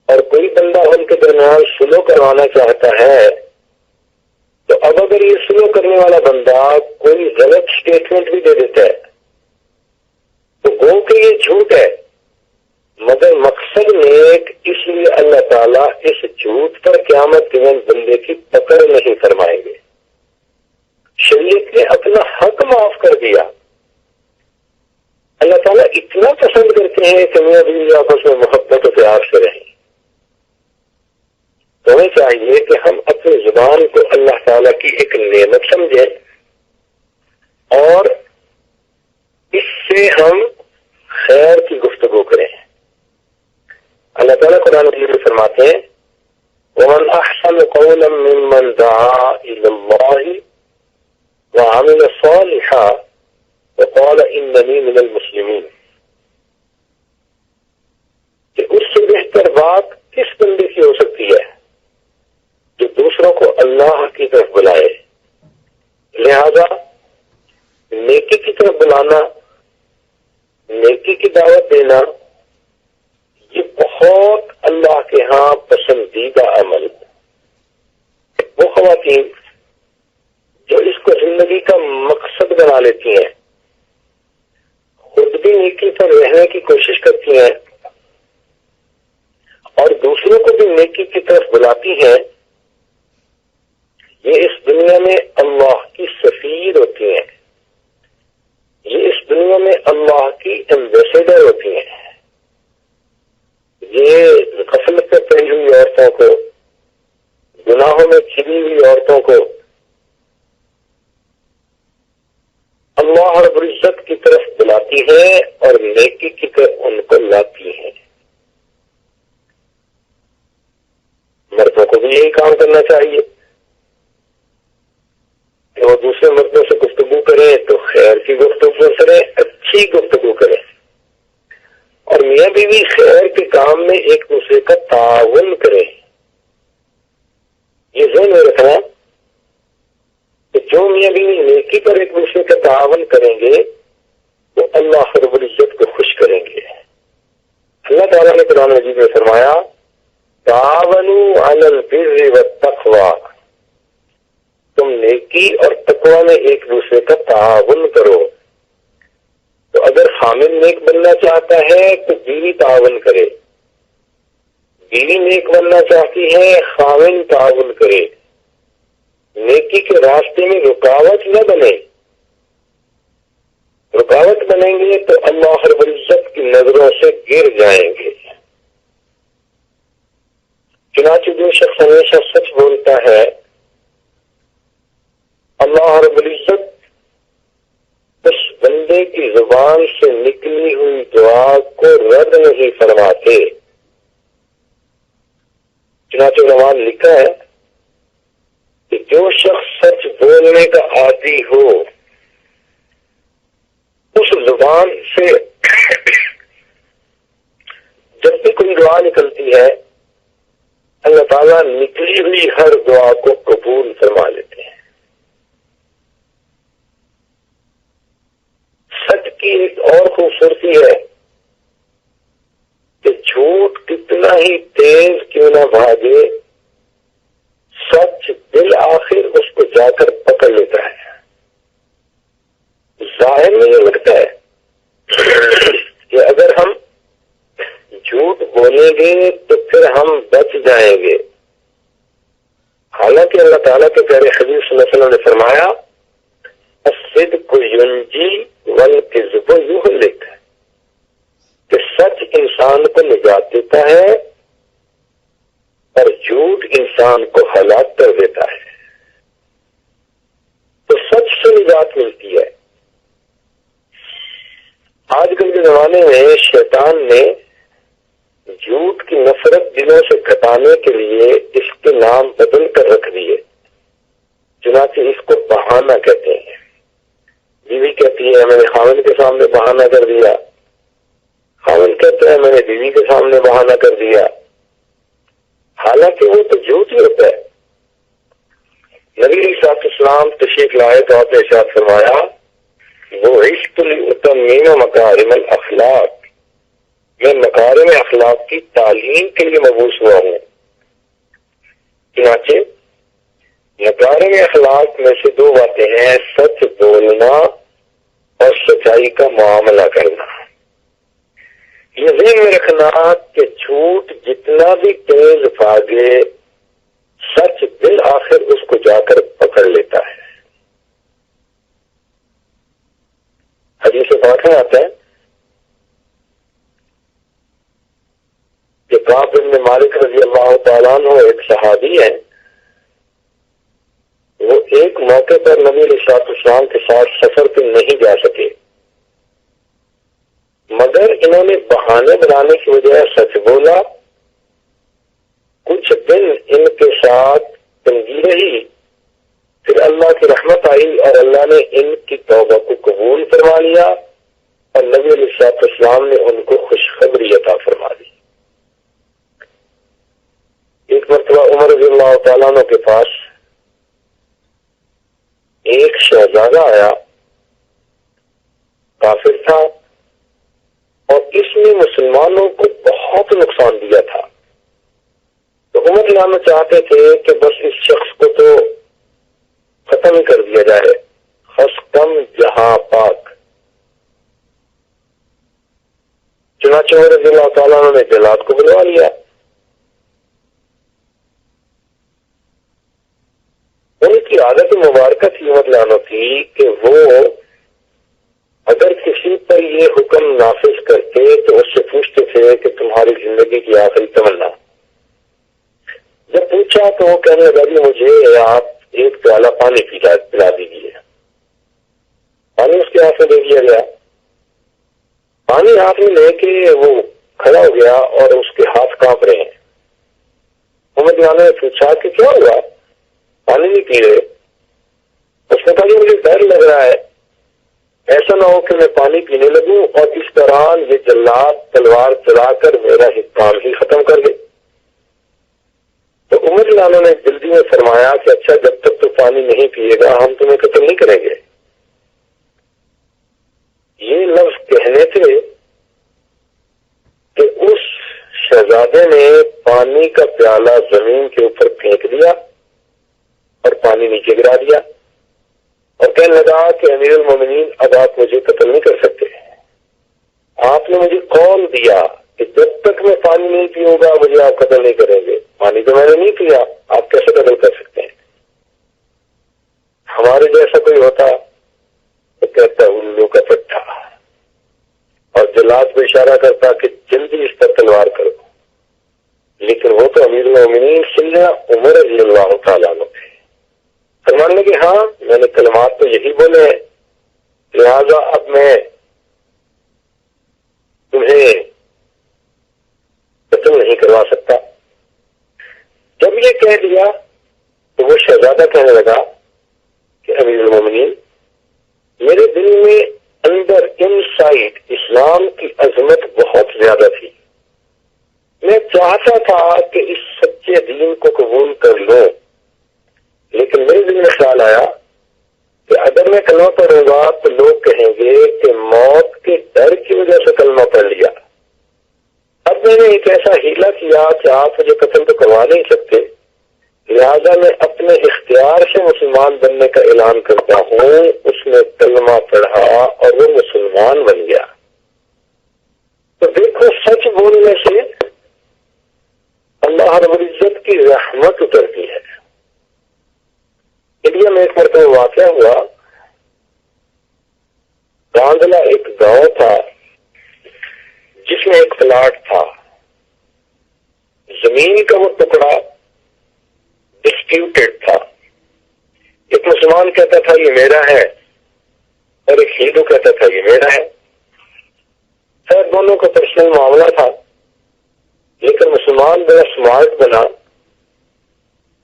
[SPEAKER 1] اور کوئی بندہ ان کے درمیان سلو کروانا چاہتا ہے، تو اب اگر یہ سلو کرنے والا بندہ کوئی غلط سٹیٹمنٹ بھی دے دیتا ہے تو گو کہ یہ جھوٹ ہے، مگر مقصد نیک، اس لیے اللہ تعالیٰ اس جھوٹ پر قیامت کے دن بندے کی پکڑ نہیں فرمائیں گے۔ شریعت نے اپنا حق معاف کر دیا۔ اللہ تعالیٰ اتنا پسند کرتے ہیں کہ میاں بیوی آپس میں محبت و پیار سے رہیں۔ تو ہمیں چاہیے کہ ہم اپنی زبان کو اللہ تعالیٰ کی ایک نعمت سمجھیں اور اس سے ہم خیر کی گفتگو کریں۔ اللہ تعالیٰ قرآن مجید میں فرماتے ہیں وَمَنْ أَحْسَنُ قَوْلًا مِّمَّنْ دَعَا إِلَى اللَّهِ وَعَمِلَ صَالِحًا وَقَالَ إِنَّنِي مِنَ الْمُسْلِمِينَ، کہ اس سے بہتر بات کس بندے کی ہو سکتی ہے جو دوسروں کو اللہ کی طرف بلائے۔ لہذا نیکی کی طرف بلانا، نیکی کی دعوت دینا، یہ بہت اللہ کے ہاں پسندیدہ عمل۔ وہ خواتین جو اس کو زندگی کا مقصد بنا لیتی ہیں، خود بھی نیکی پر رہنے کی کوشش کرتی ہیں اور دوسروں کو بھی نیکی کی طرف بلاتی ہیں، یہ اس دنیا میں اللہ کی سفیر ہوتی ہیں، یہ اس دنیا میں اللہ کی ایمبیسیڈر ہوتی ہیں۔ یہ غفلت میں پڑی ہوئی عورتوں کو، گناہوں میں چھپی ہوئی عورتوں کو اللہ رب العزت کی طرف بلاتی ہیں اور نیکی کی طرف ان کو لاتی ہیں۔ مردوں کو بھی یہی کام کرنا چاہیے۔ دوسرے مردوں سے گفتگو کریں تو خیر کی گفتگو کریں، اچھی گفتگو کریں، اور میاں بیوی خیر کے کام میں ایک دوسرے کا تعاون کریں۔ یہ ذہن میں رکھنا کہ جو میاں بیوی نیکی پر ایک دوسرے کا تعاون کریں گے تو اللہ رب العزت کو خوش کریں گے۔ اللہ تعالیٰ نے قرآن مجید میں فرمایا تعاونوا علی البر والتقوی، تم نیکی اور تقوی میں ایک دوسرے کا تعاون کرو۔ تو اگر خامن نیک بننا چاہتا ہے تو بیوی تعاون کرے، بیوی نیک بننا چاہتی ہے خامن تعاون کرے، نیکی کے راستے میں رکاوٹ نہ بنے۔ رکاوٹ بنیں گے تو اللہ رب العزت کی نظروں سے گر جائیں گے۔ چنانچہ جو شخص ہمیشہ سچ بولتا ہے اللہ رب العزت اس بندے کی زبان سے نکلی ہوئی دعا کو رد نہیں فرماتے۔ چنانچہ علماء نے لکھا ہے کہ جو شخص سچ بولنے کا عادی ہو اس زبان سے جب بھی کوئی دعا نکلتی ہے اللہ تعالیٰ نکلی ہوئی ہر دعا کو قبول فرما لیتے ہیں۔ سچ کی ایک اور خوبصورتی ہے کہ جھوٹ کتنا ہی تیز کیوں نہ بھاگے، سچ بالآخر اس کو جا کر پکڑ لیتا ہے۔ ظاہر میں یہ لگتا ہے کہ اگر ہم جھوٹ بولیں گے تو پھر ہم بچ جائیں گے، حالانکہ اللہ تعالیٰ کے پیارے حبیب صلی اللہ علیہ وسلم نے فرمایا الصدق ینجی والکذب یہلک، کہ سچ انسان کو نجات دیتا ہے اور جھوٹ انسان کو ہلاک کر دیتا ہے۔ تو سچ سے نجات ملتی ہے۔ آج کل کے زمانے میں شیطان نے جھوٹ کی نفرت دلوں سے گھٹانے کے لیے اس کے نام بدل کر رکھ دیے۔ چنانچہ اس کو بہانہ کہتے ہیں۔ بیوی کہتی ہے میں نے خاوند کے سامنے بہانہ کر دیا، خاوند کہتا ہے میں نے بیوی کے سامنے بہانہ کر دیا، حالانکہ وہ تو جھوٹ ہی ہوتا ہے۔ نبی علیہ السلام تشریف لائے تو آپ نے ارشاد فرمایا وہ عشق لأتمم مکارم الاخلاق، میں مکارم اخلاق کی تعلیم کے لیے مبعوث ہوا ہوں۔ چنانچہ مکارم اخلاق میں سے دو باتیں ہیں، سچ بولنا اور سچائی کا معاملہ کرنا۔ یہ ذہن میں رکھنا کہ جھوٹ جتنا بھی تیز بھاگے سچ بالآخر اس کو جا کر پکڑ لیتا ہے۔ حدیث پاک میں آتا ہے کہ کعب بن مالک رضی اللہ تعالیٰ عنہ ایک صحابی ہے، وہ ایک موقع پر نبی علیہ السلام کے ساتھ سفر پہ نہیں جا سکے، مگر انہوں نے بہانے بنانے کی وجہ سچ بولا۔ کچھ دن ان کے ساتھ تنگی رہی، پھر اللہ کی رحمت آئی اور اللہ نے ان کی توبہ کو قبول فرما لیا اور نبی علیہ السلام نے ان کو خوشخبری عطا فرما دی۔ ایک مرتبہ عمر رضی اللہ تعالیٰ عنہ کے پاس ایک شہزادہ آیا، کافر تھا اور اس نے مسلمانوں کو بہت نقصان دیا تھا۔ تو عمر لانا چاہتے تھے کہ بس اس شخص کو تو ختم کر دیا جائے، خستم جہاں پاک۔ چنانچہ عمر رضی اللہ تعالیٰ عنہ نے جلاد کو بلوا لیا۔ ان کی عادت مبارکہ تھی عمر لانا کی کہ وہ اگر کسی پر یہ حکم نافذ کرتے تو اس سے پوچھتے تھے کہ تمہاری زندگی کی آخری تمنا۔ جب پوچھا تو وہ کہنے لگا جی مجھے آپ ایک پیالہ پانی پلا دیجیے۔ پانی اس کے ہاتھ میں دے دیا گیا۔ پانی ہاتھ میں لے کے وہ کھڑا ہو گیا اور اس کے ہاتھ کانپ رہے ہیں۔ عمر لانا نے پوچھا کہ کیا ہوا، پانی نہیں پی رہے؟ اس نے کہا کہ مجھے ڈر لگ رہا ہے ایسا نہ ہو کہ میں پانی پینے لگوں اور اس دوران یہ جلاد تلوار چلا کر میرا کام ہی ختم کر دے. تو عمر لانوں نے جلدی میں فرمایا کہ اچھا جب تک تو پانی نہیں پیے گا ہم تمہیں قتل نہیں کریں گے. یہ لفظ کہنے تھے کہ اس شہزادے نے پانی کا پیالہ زمین کے اوپر پھینک دیا اور پانی نیچے گرا دیا اور کہنے لگا کہ امیر المومنین اب آپ مجھے قتل نہیں کر سکتے. آپ نے مجھے قول دیا کہ جب تک میں پانی نہیں پیوں گا مجھے آپ قتل نہیں کریں گے. پانی تو میں نے نہیں پیا, آپ کیسے قتل کر سکتے ہیں؟ ہمارے جیسا کوئی ہوتا تو کہتا الو کا پٹھا اور جلاد کو اشارہ کرتا کہ جلدی اس پر تلوار کرو. لیکن وہ تو امیر المومنین سیدنا عمر رضی اللہ تعالیٰ عنہ تھے. فرمانے لگے ہاں میں نے کلمات تو یہی بولے ہیں, لہذا اب میں تمہیں قتل نہیں کروا سکتا. جب یہ کہہ دیا تو وہ شہزادہ کہنے لگا کہ امیر المومنین میرے دل میں اندر ان سائڈ اسلام کی عظمت بہت زیادہ تھی. میں چاہتا تھا کہ اس سچے دین کو قبول کر لوں, لیکن میرے دل میں خیال آیا کہ اگر میں کلمہ پڑھوں گا تو لوگ کہیں گے کہ موت کے ڈر کی وجہ سے کلمہ پڑھ لیا. اب میں نے ایک ایسا ہیلا کیا کہ آپ مجھے قتل تو کروا نہیں سکتے, لہذا میں اپنے اختیار سے مسلمان بننے کا اعلان کرتا ہوں. اس نے کلمہ پڑھا اور وہ مسلمان بن گیا. تو دیکھو سچ بولنے سے اللہ رب العزت کی رحمت اترتی ہے. انڈیا میں ایک مرتبہ واقعہ ہوا, گاندلا ایک گاؤں تھا جس میں ایک پلاٹ تھا. زمین کا وہ ٹکڑا ڈسپیوٹڈ تھا. ایک مسلمان کہتا تھا یہ میرا ہے اور ایک ہندو کہتا تھا یہ میرا ہے. خیر دونوں کا پرسنل معاملہ تھا, لیکن مسلمان بڑا سمارٹ بنا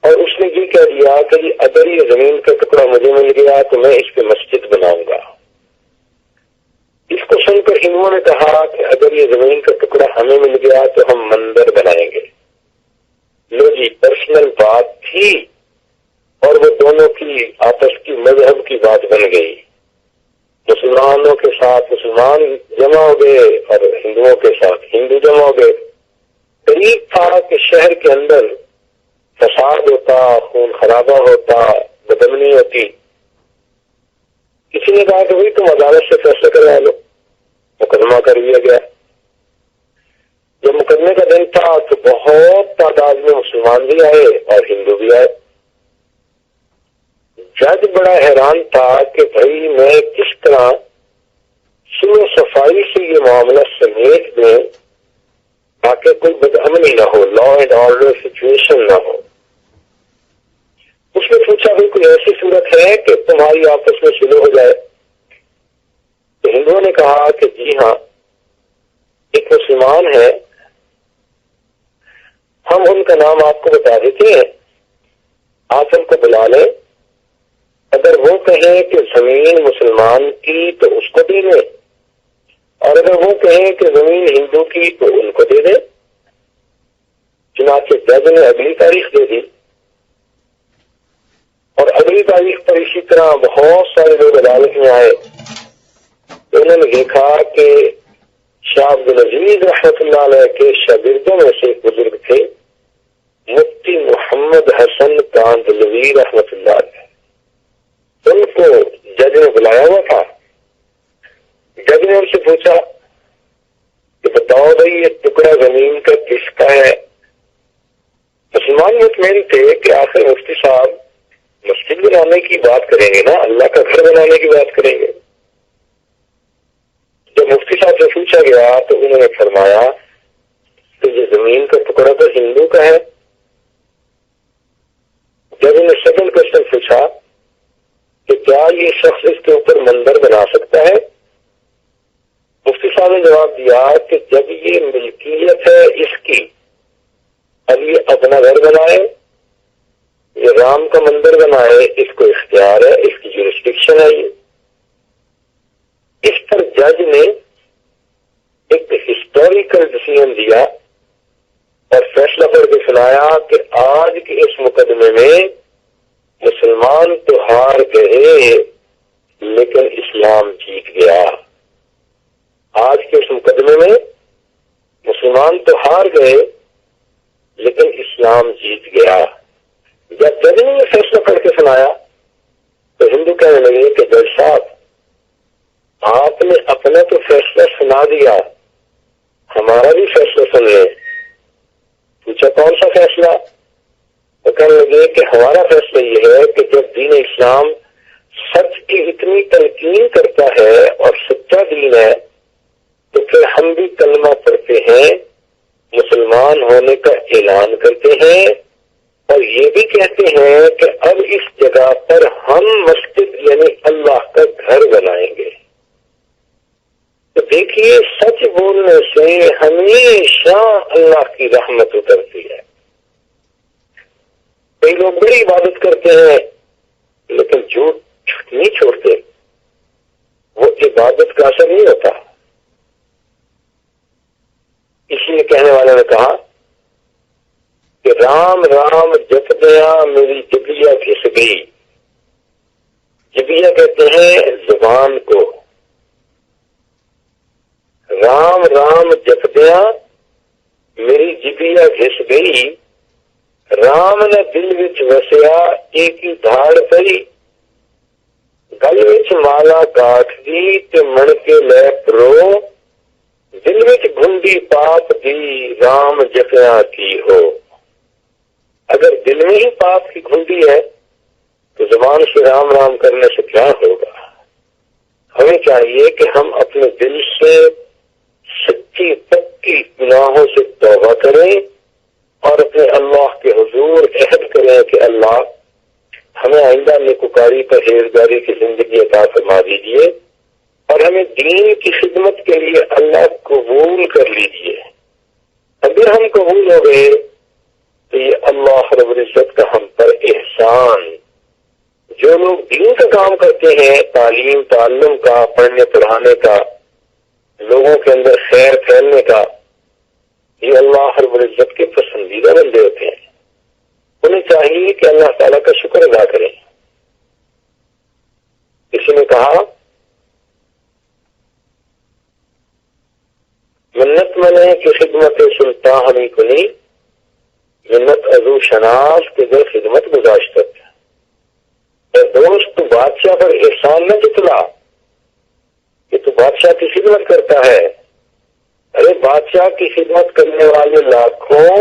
[SPEAKER 1] اور اس نے یہ کہہ دیا کہ اگر یہ زمین کا ٹکڑا مجھے مل گیا تو میں اس پہ مسجد بناؤں گا. اس کو سن کر ہندوؤں نے کہا کہ اگر یہ زمین کا ٹکڑا ہمیں مل گیا تو ہم مندر بنائیں گے. لو جی پرسنل بات تھی اور وہ دونوں کی آپس کی مذہب کی بات بن گئی. مسلمانوں کے ساتھ مسلمان جمع ہو گئے اور ہندوؤں کے ساتھ ہندو جمع ہو گئے. قریب تھا کہ شہر کے اندر فساد ہوتا, خون خرابہ ہوتا, بدامنی ہوتی. کسی نے کہا کہ بھائی تم عدالت سے فیصلہ کروا لو. مقدمہ کر لیا گیا. جب مقدمے کا دن تھا تو بہت تعداد میں مسلمان بھی آئے اور ہندو بھی آئے. جج بڑا حیران تھا کہ بھائی میں کس طرح سلو صفائی سے یہ معاملہ سمیٹ دوں تاکہ کوئی بدامنی نہ ہو, لا اینڈ آرڈر سچویشن نہ ہو. اس نے پوچھا بھائی کوئی ایسی صورت ہے کہ تمہاری آپس میں سلو ہو جائے؟ تو ہندوؤں نے کہا کہ جی ہاں, ایک مسلمان ہے, ہم ان کا نام آپ کو بتا دیتے ہیں, آپ ان کو بلا لیں. اگر وہ کہیں کہ زمین مسلمان کی تو اس کو دے دیں, اور اگر وہ کہیں کہ زمین ہندو کی تو ان کو دے دیں. چنانچہ جج نے اگلی تاریخ دے دی اور اگلی تاریخ پر اسی طرح بہت سارے لوگ عدالت میں آئے. انہوں نے دیکھا کہ شاہ عبدالعزیز رحمۃ اللہ علیہ کے شاگردوں میں سے ایک بزرگ تھے, مفتی محمد حسن کاندلوی رحمۃ اللہ علیہ. ان کو جج نے بلایا ہوا تھا. جج نے ان سے پوچھا کہ بتاؤ بھائی یہ ٹکڑا زمین کا کس کا ہے؟ مسلمان مطمئن تھے کہ آخر مفتی صاحب مسجد بنانے کی بات کریں گے نا, اللہ کا گھر بنانے کی بات کریں گے. جب مفتی صاحب سے پوچھا گیا تو انہوں نے فرمایا کہ یہ زمین کا ٹکڑا تو ہندو کا ہے. جب انہیں سیکنڈ کوشچن پوچھا کہ کیا یہ شخص اس کے اوپر مندر بنا سکتا ہے, مفتی صاحب نے جواب دیا کہ جب یہ ملکیت ہے اس کی, اب یہ اپنا گھر بنائے یہ رام کا مندر بنائے، اس کو اختیار ہے، اس کی جورسڈکشن ہے یہ. اس پر جج نے ایک ہسٹوریکل ڈیسیژن دیا اور فیصلہ کر کے سنایا کہ آج کے اس مقدمے میں مسلمان تو ہار گئے لیکن اسلام جیت گیا. آج کے اس مقدمے میں مسلمان تو ہار گئے لیکن اسلام جیت گیا. جب جج نے یہ فیصلہ کر کے سنایا تو ہندو کہنے لگے کہ جج صاحب آپ نے اپنا تو فیصلہ سنا دیا، ہمارا بھی فیصلہ سن لیں. پوچھا کون سا فیصلہ؟ تو کہنے لگے کہ ہمارا فیصلہ یہ ہے کہ جب دین اسلام سچ کی اتنی تلقین کرتا ہے اور سچا دین ہے تو پھر ہم بھی کلمہ پڑھتے ہیں، مسلمان ہونے کا اعلان کرتے ہیں اور یہ بھی کہتے ہیں کہ اب اس جگہ پر ہم مسجد یعنی اللہ کا گھر بنائیں گے. تو دیکھیے سچ بولنے سے ہمیشہ اللہ کی رحمت اترتی ہے. کئی لوگ بڑی عبادت کرتے ہیں لیکن جھوٹ نہیں چھوڑتے، وہ عبادت کا اثر نہیں ہوتا. اسی لیے کہنے والے نے کہا کہ رام رام جپ گیا میری جبیا گھس گئی. جبیا کہتے ہیں زبان کو. رام رام جپ گیا میری جبیا گھس گئی، رام نے دل وچ وسیا ایک ہی دھاڑ پئی، گل وچ مالا کاٹ دی تے من کے لے پرو، دل وچ گھنڈی پاپ دی رام جپیا کی ہو. اگر دل میں ہی پاپ کی گھنڈی ہے تو زبان سے رام رام کرنے سے کیا ہوگا؟ ہمیں چاہیے کہ ہم اپنے دل سے سچی پکی گناہوں سے توبہ کریں اور اپنے اللہ کے حضور عہد کریں کہ اللہ ہمیں آئندہ نیکوکاری پرہیزگاری کی زندگی عطا فرما دیجیے اور ہمیں دین کی خدمت کے لیے اللہ قبول کر لیجیے. اگر ہم قبول ہو گئے تو یہ اللہ رب العزت کا ہم پر احسان. جو لوگ دین کا کام کرتے ہیں، تعلیم تعلم کا، پڑھنے پڑھانے کا، لوگوں کے اندر خیر پھیلنے کا، یہ اللہ رب العزت کے پسندیدہ بندے ہوتے ہیں. انہیں چاہیے کہ اللہ تعالیٰ کا شکر ادا کریں. کسی نے کہا منت منے کی خدمت سلطان کنی، منت ازو شناس کے در خدمت گزاشتت. دوست تو بادشاہ پر احسان نہ جتلا کہ تو بادشاہ کی خدمت کرتا ہے. ارے بادشاہ کی خدمت کرنے والے لاکھوں،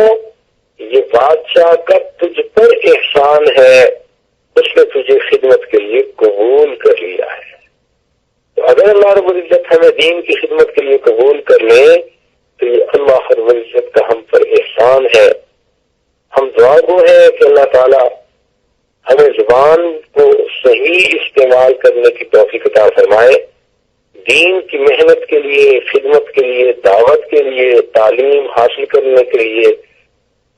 [SPEAKER 1] یہ بادشاہ کا تجھ پر احسان ہے، اس نے تجھے خدمت کے لیے قبول کر لیا ہے. تو اگر اللہ رب العزت ہمیں دین کی خدمت کے لیے قبول کر لے تو یہ اللہ رب العزت کا ہم پر احسان ہے. ہم دعا گو ہیں کہ اللہ تعالی ہمیں زبان کو صحیح استعمال کرنے کی توفیق عطا فرمائے، دین کی محنت کے لیے، خدمت کے لیے، دعوت کے لیے، تعلیم حاصل کرنے کے لیے،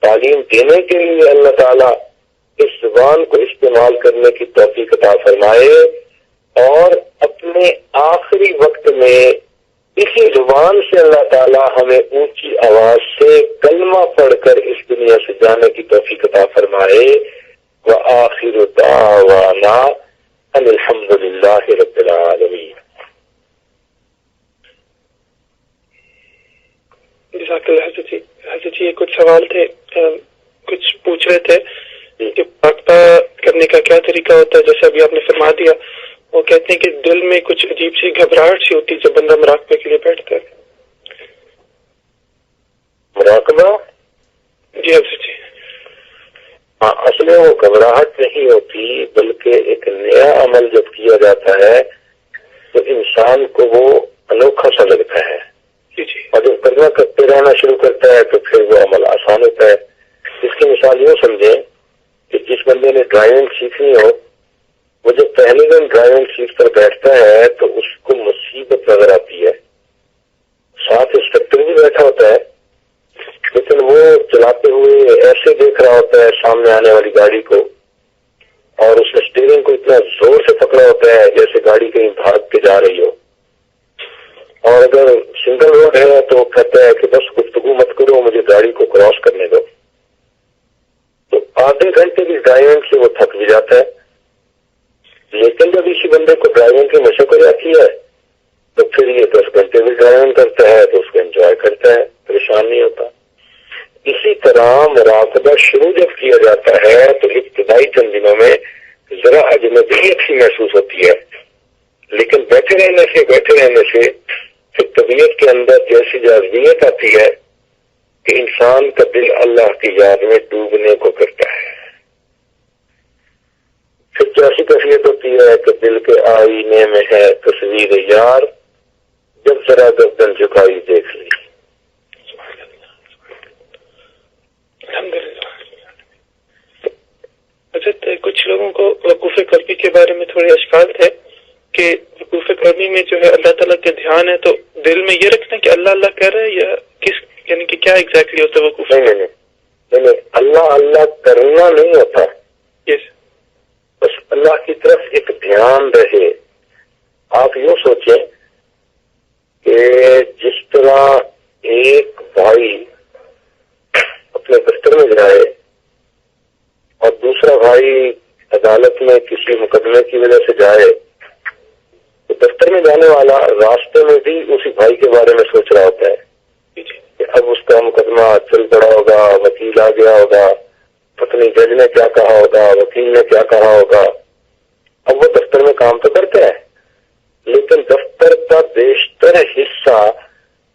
[SPEAKER 1] تعلیم دینے کے لیے اللہ تعالیٰ اس زبان کو استعمال کرنے کی توفیق عطا فرمائے اور اپنے آخری وقت میں اسی زبان سے اللہ تعالیٰ ہمیں اونچی آواز سے کلمہ پڑھ کر اس دنیا سے جانے کی توفیق عطا فرمائے. وآخر دعوانا ان الحمد للہ رب العالمین.
[SPEAKER 3] جزاک اللہ حضرت جی. حضرت جی کچھ سوال تھے، کچھ پوچھ رہے تھے کہ مراقبہ کرنے کا کیا طریقہ ہوتا ہے؟ جیسے ابھی آپ نے فرما دیا، وہ کہتے ہیں کہ دل میں کچھ عجیب سی گھبراہٹ سی ہوتی ہے جب بندہ مراقبے کے لیے بیٹھتا ہے.
[SPEAKER 1] مراقبہ؟
[SPEAKER 3] جی حضرت جی.
[SPEAKER 1] ہاں، اصل میں وہ گھبراہٹ نہیں ہوتی بلکہ ایک نیا عمل جب کیا جاتا ہے تو انسان کو وہ انوکھا سا لگتا ہے. اور جب کرنا کرتے رہنا شروع کرتا ہے تو پھر وہ عمل آسان ہوتا ہے. اس کی مثال یوں سمجھیں کہ جس بندے نے ڈرائیونگ سیکھنی ہو، وہ جب پہلے دن ڈرائیونگ سیٹ پر بیٹھتا ہے تو اس کو مصیبت نظر آتی ہے. ساتھ انسٹرکٹر بھی بیٹھا ہوتا ہے لیکن وہ چلاتے ہوئے ایسے دیکھ رہا ہوتا ہے سامنے آنے والی گاڑی کو اور اس نے اسٹیئرنگ کو اتنا زور سے پکڑا ہوتا ہے جیسے گاڑی کہیں بھاگ کے جا رہی ہو، اور اگر سنگل روڈ ہے تو وہ کہتا ہے کہ بس گفتگو مت کرو، مجھے گاڑی کو کراس کرنے دو. تو آدھے گھنٹے کی ڈرائیونگ سے وہ تھک بھی جاتا ہے. لیکن جب اسی بندے کو ڈرائیونگ کی مشق ہو جاتی ہے تو پھر یہ 10 گھنٹے بھی ڈرائیونگ کرتا ہے تو اس کو انجوائے کرتا ہے، پریشان نہیں ہوتا. اسی طرح مراقبہ شروع جب کیا جاتا ہے تو ابتدائی چند دنوں میں ذرا اجنبیت سی محسوس ہوتی ہے، لیکن بیٹھے رہنے سے پھر طبیعت کے اندر جیسی جاذبیت آتی ہے کہ انسان کا دل اللہ کی یاد میں ڈوبنے کو کرتا ہے. پھر کیسی کیفیت ہوتی ہے کہ دل کے آئینے میں ہے تصویر یار، جب ذرا گردن جھکائی دیکھ لی.
[SPEAKER 3] حضرت کچھ لوگوں کو وقوف قلبی کے بارے میں تھوڑے اشکال تھے کہ وقوف قلبی میں جو ہے اللہ تعالیٰ کا دھیان ہے، تو دل میں یہ رکھنا کہ اللہ اللہ کہہ رہا ہے یا کس، یعنی کہ کیا ایگزیکٹلی ہوتا ہے وقوف؟
[SPEAKER 1] نہیں، اللہ اللہ کرنا نہیں ہوتا.
[SPEAKER 3] یس،
[SPEAKER 1] بس اللہ کی طرف ایک دھیان رہے. آپ یوں سوچیں کہ جس طرح ایک بھائی اپنے دفتر میں جائے اور دوسرا بھائی عدالت میں کسی مقدمے کی وجہ سے جائے، تو دفتر میں جانے والا راستے میں بھی اسی بھائی کے بارے میں سوچ رہا ہوتا ہے کہ اب اس کا مقدمہ چل پڑا ہوگا، وکیل آ گیا ہوگا، پتنی جج نے کیا کہا ہوگا، وکیل نے کیا کہا ہوگا. اب وہ دفتر میں کام تو کرتا ہے، لیکن دفتر کا بیشتر حصہ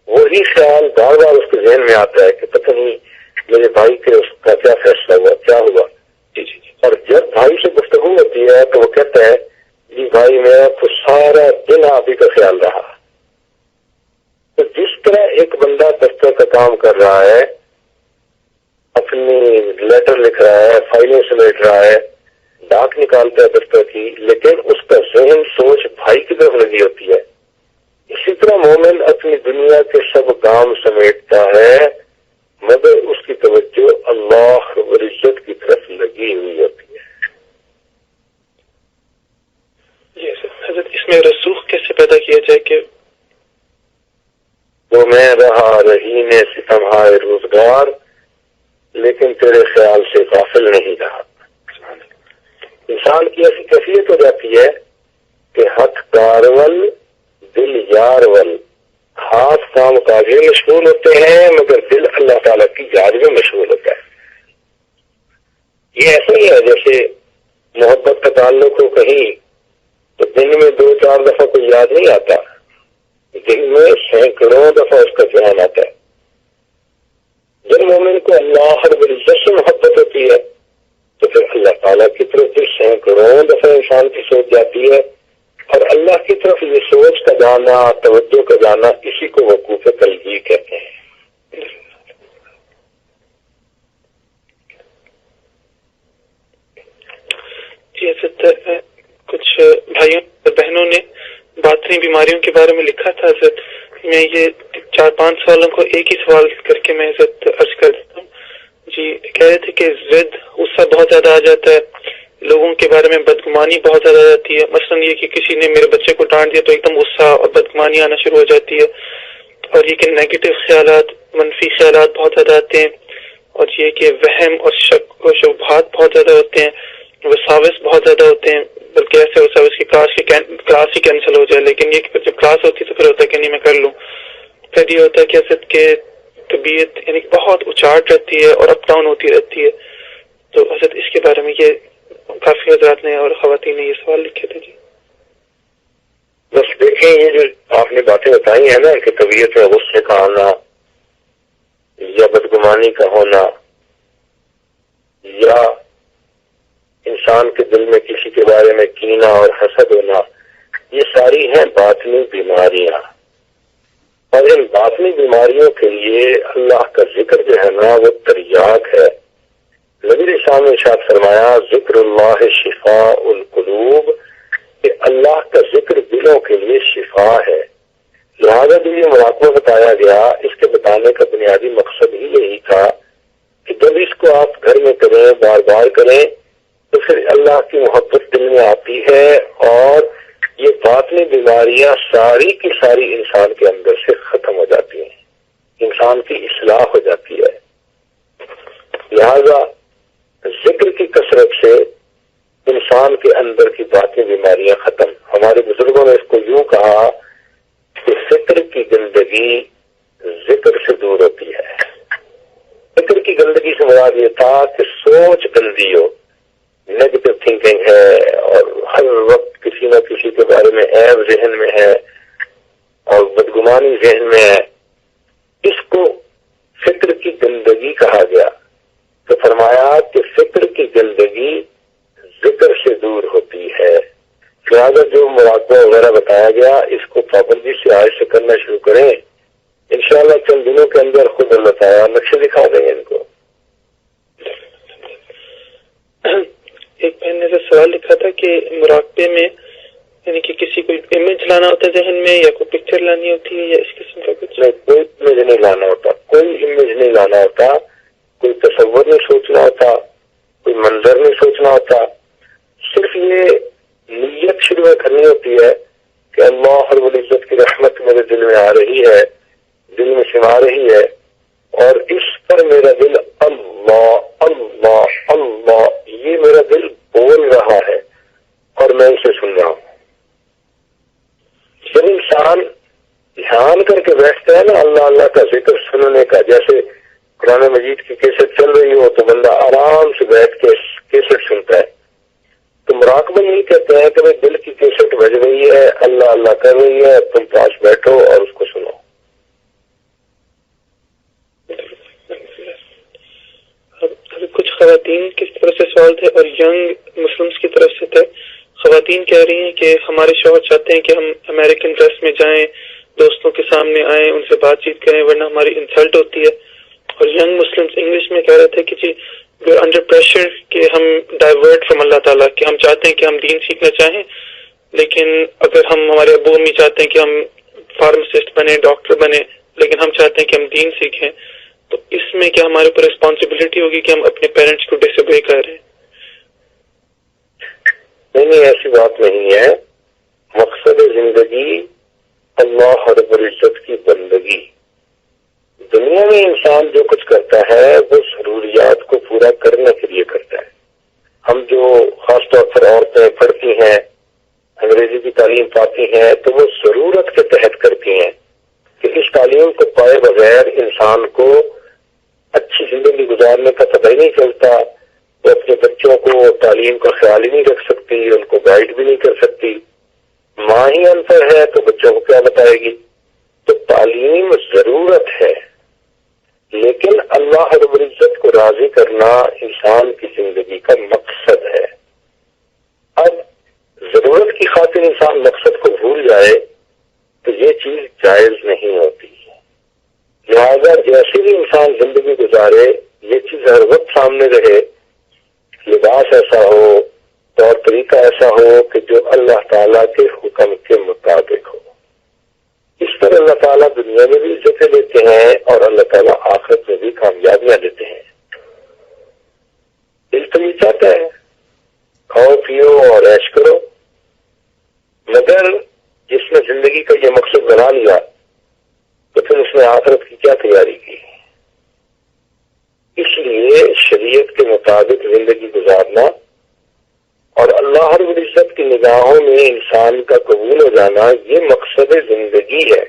[SPEAKER 1] وہی خیال بار بار اس کے ذہن میں آتا ہے کہ پتہ نہیں میرے بھائی کے اس کا کیا فیصلہ ہوا، کیا ہوا. اور جب بھائی سے گفتگو ہوتی ہے تو وہ کہتا ہے جی بھائی میرا تو سارا دن آپ ہی کا خیال رہا. تو جس طرح ایک بندہ دفتر کا کام کر رہا ہے، اپنی لیٹر لکھ رہا ہے، فائلیں سمیٹ رہا ہے، ڈاک نکالتا ہے دفتر کی، لیکن اس کا ذہن سوچ بھائی کی طرف لگی ہوتی ہے. اسی طرح مومن اپنی دنیا کے سب کام سمیٹتا ہے مگر اس کی توجہ اللہ رب العزت کی طرف لگی ہوئی ہوتی ہے.
[SPEAKER 3] حضرت اس میں رسوخ کیسے پیدا کیا جائے کہ
[SPEAKER 1] تو میں رہا رہینے ستمہائے روزگار لیکن تیرے خیال سے غافل نہیں رہا. انسان کی ایسی کیفیت ہو جاتی ہے کہ ہاتھ کارول دل یارول، ہاتھ کام کاج میں مشغول ہوتے ہیں مگر دل اللہ تعالیٰ کی یاد میں مشغول ہوتا ہے. یہ ایسا ہی ہے جیسے محبت کا تعلق ہو کہیں تو دن میں 2-4 دفعہ کوئی یاد نہیں آتا، دن میں سینکڑوں دفعہ اس کا دھیان آتا ہے. جب مومن کو اللہ رب العزت سے محبت ہوتی ہے تو پھر اللہ تعالیٰ کی طرف بھی سینکڑوں دفعہ انسان کی سوچ جاتی ہے، اور اللہ کی طرف یہ سوچ کا جانا، توجہ کا جانا، اسی کو وقوف قلبی کہتے ہیں.
[SPEAKER 3] جی حضرت کچھ بھائیوں اور بہنوں نے باطنی بیماریوں کے بارے میں لکھا تھا. حضرت میں یہ 4-5 سوالوں کو ایک ہی سوال کر کے میں حضرت عرض کر دیتا ہوں. جی کہہ رہے تھے کہ ضد، غصہ بہت زیادہ آ جاتا ہے، لوگوں کے بارے میں بدگمانی بہت زیادہ آ جاتی ہے. مثلا یہ کہ کسی نے میرے بچے کو ڈانٹ دیا تو ایک دم غصہ اور بدگمانی آنا شروع ہو جاتی ہے. اور یہ کہ نیگیٹو خیالات، منفی خیالات بہت زیادہ آتے ہیں. اور یہ کہ وہم اور شک و شبہات بہت زیادہ ہوتے ہیں. وساوس بہت زیادہ ہوتے ہیں، بلکہ ایسے وساوس کی کلاس ہی کینسل ہو جائے. لیکن یہ کہ جب کلاس ہوتی ہے تو پھر ہوتا ہے کہ نہیں میں کر لوں. پھر یہ ہوتا ہے کہ حضرت کہ طبیعت یعنی بہت اچاٹ رہتی ہے اور اپ ڈاؤن ہوتی رہتی ہے. تو حضرت اس کے بارے میں یہ کافی حضرات نے اور خواتین نے یہ سوال لکھے تھے. جی
[SPEAKER 1] بس دیکھیں یہ جو آپ نے باتیں بتائی ہیں نا کہ طبیعت میں غصے کا آنا یا بدگمانی کا ہونا یا انسان کے دل میں کسی کے بارے میں کینہ اور حسد ہونا، یہ ساری ہیں باطنی بیماریاں. اور ان باطنی بیماریوں کے لیے اللہ کا ذکر جو ہے نا وہ تریاق ہے. نبی علیہ السلام نے ارشاد فرمایا ذکر اللہ شفاء القلوب، کہ اللہ کا ذکر دلوں کے لیے شفا ہے. لہذا جو یہ مراقبہ بتایا گیا اس کے بتانے کا بنیادی مقصد ہی یہی تھا کہ جب اس کو آپ گھر میں کریں، بار بار کریں، تو پھر اللہ کی محبت دل میں آتی ہے اور یہ باطنی بیماریاں ساری کی ساری انسان کے اندر سے ختم ہو جاتی ہیں، انسان کی اصلاح ہو جاتی ہے۔ لہذا ذکر کی کثرت سے انسان کے اندر کی باطنی بیماریاں ختم۔ ہمارے بزرگوں نے اس کو یوں کہا کہ فکر کی گندگی ذکر سے دور ہوتی ہے۔ فکر کی گندگی سے مراد یہ تھا کہ سوچ گندی ہو، نیگیٹو تھنکنگ ہے اور ہر وقت کسی نہ کسی کے بارے میں عیب ذہن میں ہے اور بدگمانی ذہن میں ہے، اس کو فکر کی گندگی کہا گیا۔ تو فرمایا کہ فکر کی گندگی ذکر سے دور ہوتی ہے، لہٰذا جو مراقبہ وغیرہ بتایا گیا اس کو پابندی سے آج سے کرنا شروع کریں، انشاءاللہ چند دنوں کے اندر خود اللہ تعالیٰ نقشے دکھا دیں گے ان کو۔
[SPEAKER 3] ایک بہن نے سوال لکھا تھا کہ مراقبے میں یعنی کہ کسی کو امیج لانا ہوتا ہے ذہن میں یا کوئی پکچر لانی ہوتی ہے یا اس قسم کا کچھ؟
[SPEAKER 1] نہیں، کوئی امیج نہیں لانا ہوتا، کوئی امیج نہیں لانا ہوتا، کوئی تصور نہیں سوچنا ہوتا، کوئی منظر نہیں سوچنا ہوتا، صرف یہ نیت شروع کرنی ہوتی ہے کہ اللہ رب العزت کی رحمت میرے دل میں آ رہی ہے، دل میں سما رہی ہے اور اس پر میرا دل اللہ اللہ اللہ یہ میرا دل بول رہا ہے اور میں اسے سن رہا ہوں۔ جب انسان دھیان کر کے بیٹھتا ہے نا اللہ اللہ کا ذکر سننے کا، جیسے قرآن مجید کی کیسٹ چل رہی ہو تو بندہ آرام سے بیٹھ کے کیسٹ سنتا ہے، تو مراقبہ نہیں کہتے ہیں کہ میں دل کی کیسٹ بج رہی ہے، اللہ اللہ کر رہی ہے، تم پاس بیٹھو اور اس کو سنو۔
[SPEAKER 3] کچھ خواتین کی طرف سے سوال تھے اور ینگ مسلمس کی طرف سے تھے۔ خواتین کہہ رہی ہیں کہ ہمارے شوہر چاہتے ہیں کہ ہم امریکن ڈریس میں جائیں، دوستوں کے سامنے آئیں، ان سے بات چیت کریں ورنہ ہماری انسلٹ ہوتی ہے۔ اور ینگ مسلمس انگلش میں کہہ رہے تھے کہ جی وی آر انڈر پریشر کہ ہم ڈائیورٹ فرام اللہ تعالیٰ، کہ ہم چاہتے ہیں کہ ہم دین سیکھنا چاہیں لیکن اگر ہمارے ابو امی چاہتے ہیں کہ ہم فارماسسٹ بنے، ڈاکٹر بنے، لیکن ہم چاہتے ہیں کہ ہم دین سیکھیں، تو اس میں کیا ہمارے اوپر ریسپانسبلٹی ہوگی کہ ہم اپنے پیرنٹس کو ڈس اوبے کر رہے ہیں؟
[SPEAKER 1] نہیں، ایسی بات نہیں ہے۔ مقصد زندگی اللہ رب العزت کی بندگی۔ دنیا میں انسان جو کچھ کرتا ہے وہ ضروریات کو پورا کرنے کے لیے کرتا ہے۔ ہم جو خاص طور پر عورتیں پڑھتی ہیں، انگریزی کی تعلیم پاتی ہیں، تو وہ ضرورت کے تحت کرتی ہیں کہ اس تعلیم کو پائے بغیر انسان کو اچھی زندگی گزارنے کا پتہ ہی نہیں چلتا، وہ اپنے بچوں کو تعلیم کا خیال ہی نہیں رکھ سکتی، ان کو گائیڈ بھی نہیں کر سکتی۔ ماں ہی ان پڑھ ہے تو بچوں کو کیا بتائے گی؟ تو تعلیم ضرورت ہے، لیکن اللہ رب العزت کو راضی کرنا انسان کی زندگی کا مقصد ہے۔ اب ضرورت کی خاطر انسان مقصد کو بھول جائے تو یہ چیز جائز نہیں ہوتی۔ لہذا جیسے بھی انسان زندگی گزارے یہ چیز ہر وقت سامنے رہے، لباس ایسا ہو، طور طریقہ ایسا ہو کہ جو اللہ تعالیٰ کے حکم کے مطابق ہو۔ اس پر اللہ تعالیٰ دنیا میں بھی عزتیں دیتے ہیں اور اللہ تعالیٰ آخرت میں بھی کامیابیاں دیتے ہیں۔ دل تو یہ چاہتا ہے کھاؤ پیو اور عیش کرو، مگر جس نے زندگی کا یہ مقصد بنا لیا تو پھر اس نے آخرت کی کیا تیاری کی؟ اس لیے شریعت کے مطابق زندگی گزارنا اور اللہ رب العزت کی نگاہوں میں انسان کا قبول ہو جانا یہ مقصد زندگی ہے۔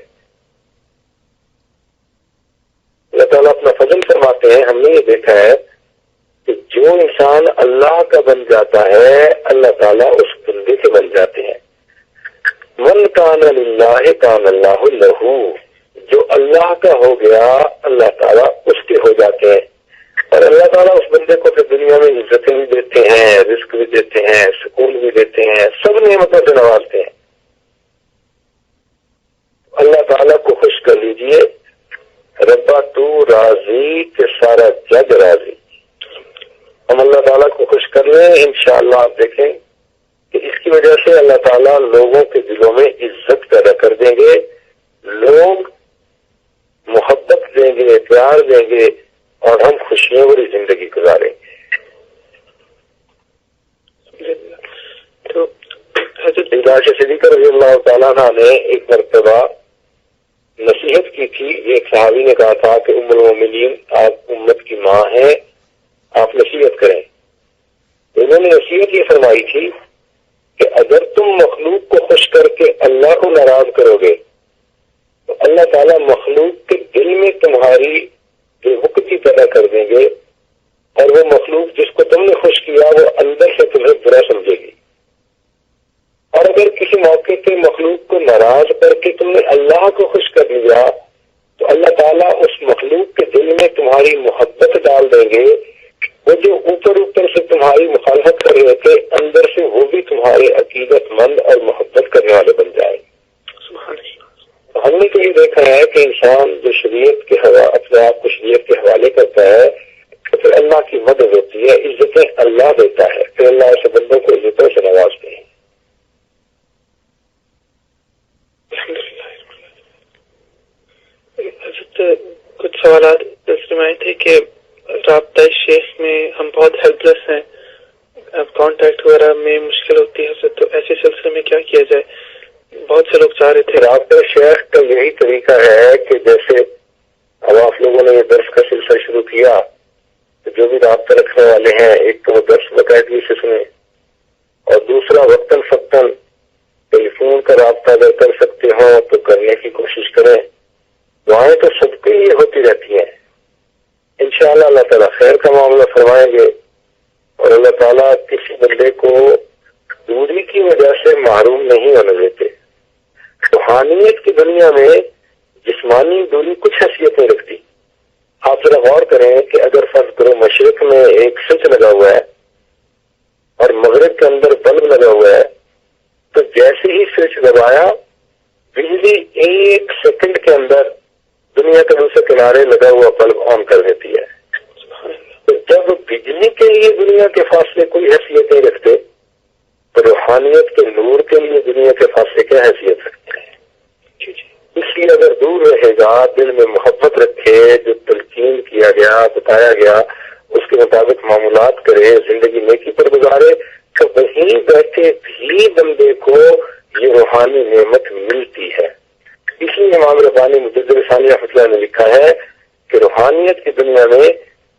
[SPEAKER 1] اللہ تعالیٰ اپنا فضل فرماتے ہیں، ہم نے یہ دیکھا ہے کہ جو انسان اللہ کا بن جاتا ہے اللہ تعالیٰ اس بندے کے بن جاتے ہیں۔ من کان للہ کان اللہ لہ، جو اللہ کا ہو گیا اللہ تعالیٰ اس کے ہو جاتے ہیں، اور اللہ تعالیٰ اس بندے کو پھر دنیا میں عزتیں بھی دیتے ہیں، رزق بھی دیتے ہیں، سکون بھی دیتے ہیں، سب نعمتوں سے نوازتے ہیں۔ اللہ تعالیٰ کو خوش کر لیجئے، ربا تو راضی کہ سارا جگ راضی۔ ہم اللہ تعالیٰ کو خوش کر لیں، انشاءاللہ آپ دیکھیں کہ اس کی وجہ سے اللہ تعالیٰ لوگوں کے دلوں میں عزت پیدا کر دیں گے، لوگ محبت دیں گے، پیار دیں گے اور ہم خوشیوں بھری زندگی گزاریں گے۔ حضرت عائشہ صدیقہ رضی اللہ تعالیٰ عنہ نے ایک مرتبہ نصیحت کی تھی. ایک صحابی نے کہا تھا کہ ام المومنین آپ امت کی ماں ہیں, آپ نصیحت کریں. انہوں نے نصیحت یہ فرمائی تھی کہ اگر تم مخلوق کو خوش کر کے اللہ کو ناراض کرو گے تو اللہ تعالیٰ مخلوق کے دل میں تمہاری بے وقتی پیدا کر دیں گے, اور وہ مخلوق جس کو تم نے خوش کیا وہ اندر سے تمہیں برا سمجھے گی. اور اگر کسی موقع پہ مخلوق کو ناراض کر کے تم نے اللہ کو خوش کر لیا تو اللہ تعالیٰ اس مخلوق کے دل میں تمہاری محبت ڈال دیں گے. وہ جو اوپر اوپر سے تمہاری مخالفت کر رہے تھے اندر سے وہ بھی تمہارے عقیدت مند اور محبت کرنے والے بن جائیں. ہم نے تو یہ دیکھا ہے کہ انسان جو شریعت کے اپنے آپ کو شریعت کے حوالے کرتا ہے تو پھر اللہ کی مدد ہوتی ہے, عزتیں اللہ دیتا ہے, پھر اللہ ایسے بندوں کو عزتوں سے نوازتے ہیں.
[SPEAKER 3] حضرت کچھ سوالات سلسلے میں آئے تھے کہ رابطہ شیخ میں ہم بہت ہیلپ لیس ہیں, کانٹیکٹ وغیرہ میں مشکل ہوتی ہے, تو ایسے سلسلے میں کیا کیا جائے؟ بہت سے لوگ چاہ رہے تھے.
[SPEAKER 1] رابطہ شیخ کا یہی طریقہ ہے کہ جیسے اب آپ لوگوں نے یہ درس کا سلسلہ شروع کیا تو جو بھی رابطہ رکھنے والے ہیں ایک تو وہ درس باقاعدگی سے سنیں, اور دوسرا وقتاً فوقتاً ٹیلی فون کا رابطہ اگر کر سکتے ہوں تو کرنے کی کوشش کریں. دعائیں تو سب کے لیے ہوتی رہتی ہیں, انشاءاللہ اللہ تعالیٰ خیر کا معاملہ فرمائیں گے, اور اللہ تعالیٰ کسی بندے کو دوری کی وجہ سے محروم نہیں ہونے دیتے. روحانیت کی دنیا میں جسمانی دوری کچھ حیثیت نہیں رکھتی. آپ ذرا غور کریں کہ اگر فرض کرو مشرق میں ایک سوئچ لگا ہوا ہے اور مغرب کے اندر بلب لگا ہوا ہے, تو جیسے ہی سوئچ دبایا بجلی 1 سیکنڈ کے اندر دنیا کے دوسرے کنارے لگا ہوا بلب آن کر دیتی ہے. تو جب بجلی کے لیے دنیا کے فاصلے کوئی حیثیت نہیں رکھتے تو روحانیت کے نور کے لیے دنیا کے فاصلے کیا حیثیت رکھتے ہیں؟ اس لیے اگر دور رہے گا, دل میں محبت رکھے, جو تلقین کیا گیا بتایا گیا اس کے مطابق معاملات کرے, زندگی نیکی پر گزارے, تو وہیں بیٹھے بھی بندے کو یہ روحانی نعمت ملتی ہے. اس لیے امام ربانی مجدد ثانی رحمۃ اللہ نے لکھا ہے کہ روحانیت کی دنیا میں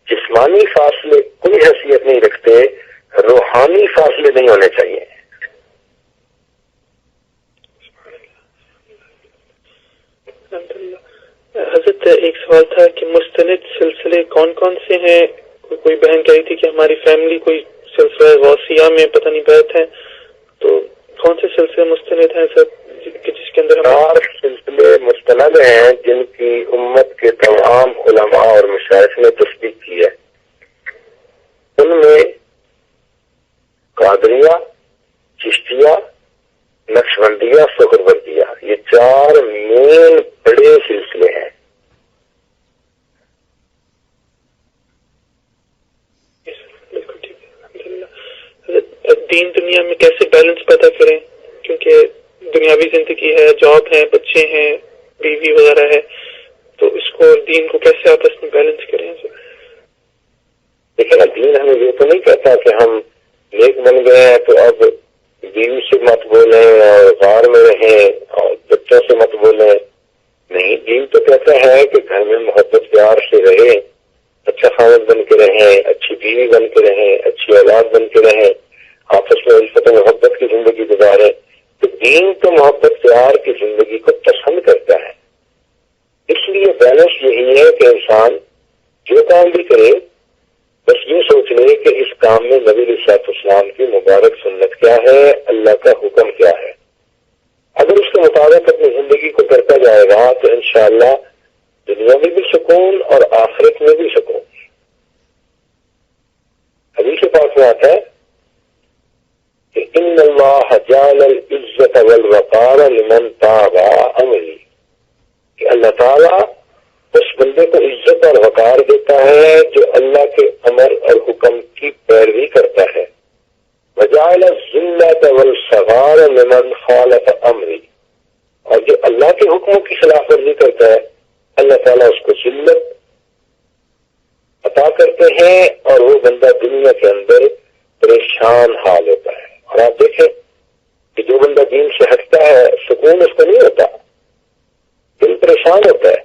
[SPEAKER 1] جسمانی فاصلے کوئی حیثیت نہیں رکھتے, روحانی فاصلے نہیں ہونے چاہیے.
[SPEAKER 3] حضرت ایک سوال تھا کہ مستند سلسلے کون کون سے ہیں؟ کوئی بہن کہی تھی کہ ہماری فیملی کوئی سلسلہ غوثیہ میں پتہ نہیں بیت ہے, تو کون سے سلسلے مستند ہیں سر جس کے اندر
[SPEAKER 1] 4 سلسلے مستند ہیں جن کی امت کے تمام علماء اور مشائخ نے تصدیق کی ہے. ان میں قادریہ, چشتیہ, نقشبندیہ, سہروردیہ, یہ 4 مین بڑے سلسلے ہیں.
[SPEAKER 3] دین دنیا میں کیسے بیلنس پیدا کریں؟ کیونکہ دنیاوی زندگی ہے, جاب ہے, بچے ہیں, بیوی وغیرہ ہے, تو اس کو دین کو کیسے آپس میں بیلنس کریں؟
[SPEAKER 1] لیکن دین ہمیں یہ تو نہیں کہتا کہ ہم نیک بن گئے ہیں تو اب بیوی سے مت بولیں اور غار میں رہیں اور بچوں سے مت بولیں. نہیں, دین تو کہتا ہے کہ گھر میں محبت پیار سے رہیں, اچھا خاوند بن کے رہیں, اچھی بیوی بن کے رہیں, اچھی اولاد بن کے رہیں, آپس میں الفت و محبت کی زندگی گزاریں. تو دین تو محبت پیار کی زندگی کو پسند کرتا ہے. اس لیے بیلنس یہی ہے کہ انسان جو کام بھی کرے بس یہ سوچ لے کہ اس کام میں نبی علیہ السلام کی مبارک سنت کیا ہے, اللہ کا حکم کیا ہے. اگر اس کے مطابق اپنی زندگی کو کرتا جائے گا تو انشاءاللہ دنیا میں بھی سکون اور آخرت میں بھی سکون. حدیث پاک میں آتا ہے کہ ان اللہ جعل العزت والوقار لمن تابع امری, کہ اللہ تعالیٰ اس بندے کو عزت اور وقار دیتا ہے جو اللہ کے امر اور حکم کی پیروی کرتا ہے. وجعل الذلة والصغار لمن خالف امری, اور جو اللہ کے حکموں کی خلاف ورزی کرتا ہے اللہ تعالیٰ اس کو ذلت عطا کرتے ہیں اور وہ بندہ دنیا کے اندر پریشان حال ہوتا ہے. اور آپ دیکھیں کہ جو بندہ دین سکون اس کو نہیں ہوتا، دل پریشان ہوتا ہے،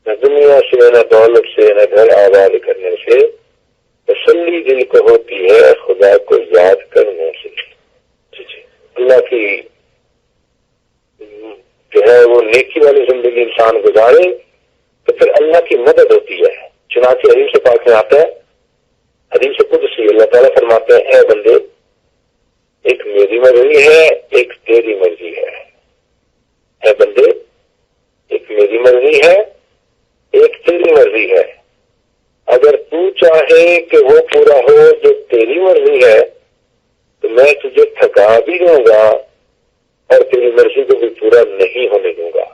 [SPEAKER 1] نہ دنیا سے نہ دولت سے نہ گھر آباد کرنے سے، تسلی دل کو ہوتی ہے خدا کو یاد کرنے سے۔ اللہ کی جو ہے وہ نیکی والی زندگی انسان گزارے تو پھر اللہ کی مدد ہوتی ہے۔ چنانچہ حدیث پاک میں آتا ہے، حدیث قدسی، اللہ تعالیٰ فرماتے ہیں اے بندے ایک میری مرضی ہے ایک تیری مرضی ہے، اے بندے ایک میری مرضی ہے ایک تیری مرضی ہے، اگر تو چاہے کہ وہ پورا ہو جو تیری مرضی ہے تو میں تجھے تھکا بھی دوں گا اور تیری مرضی کو بھی پورا نہیں ہونے دوں گا،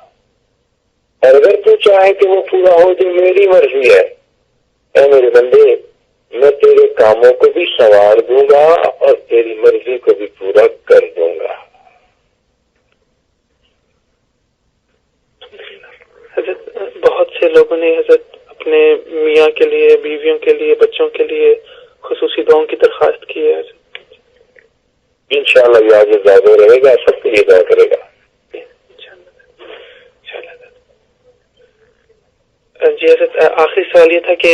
[SPEAKER 1] اور اگر تو چاہے کہ وہ پورا ہو جو میری مرضی ہے، اے میرے بندے میں تیرے کاموں کو بھی سنوار دوں گا اور تیری مرضی کو بھی پورا کر دوں گا۔
[SPEAKER 3] حضرت بہت سے لوگوں نے حضرت اپنے میاں کے لیے، بیویوں کے لیے، بچوں کے لیے خصوصی دعاؤں کی درخواست کی ہے حضرت۔
[SPEAKER 1] انشاءاللہ یہ آگے زیادہ رہے گا، سب کے لیے دعا کرے گا۔
[SPEAKER 3] جی حضرت آخری سوال یہ تھا کہ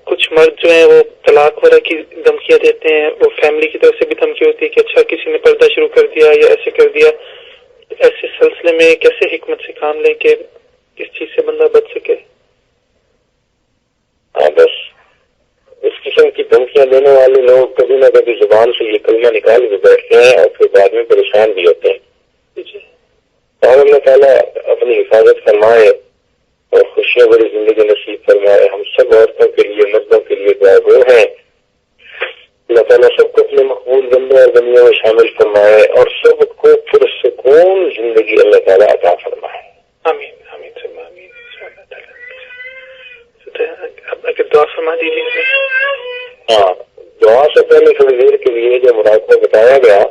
[SPEAKER 3] کچھ مرد جو ہیں وہ طلاق وغیرہ کی دھمکیاں دیتے ہیں، وہ فیملی کی طرف سے بھی دھمکی ہوتی ہے کہ اچھا کسی نے پردہ شروع کر دیا یا ایسے کر دیا، ایسے سلسلے میں کیسے حکمت سے کام لیں کہ اس چیز سے بندہ بچ سکے؟
[SPEAKER 1] ہاں بس اس قسم کی دھمکیاں دینے والے لوگ کبھی نہ کبھی زبان سے یہ کلمہ نکال کے بیٹھتے ہیں اور پھر بعد میں پریشان بھی ہوتے ہیں۔
[SPEAKER 3] جی
[SPEAKER 1] اور اللہ تعالیٰ اپنی حفاظت فرمائے اور خوشیاں بڑی زندگی نصیب فرمائے۔ ہم سب عورتوں کے لیے، مردوں کے لیے دعا گو ہیں، اللہ تعالیٰ سب کو اپنے مقبول بندوں اور بندیوں میں شامل فرمائے اور سب کو پرسکون زندگی اللہ تعالیٰ عطا فرمائے۔
[SPEAKER 3] آمین آمین سب آمین انشاءاللہ تعالیٰ۔ اگر دعا فرما دیجیے۔
[SPEAKER 1] ہاں، دعا سے پہلے تھوڑی دیر کے لیے جو مراقبہ بتایا گیا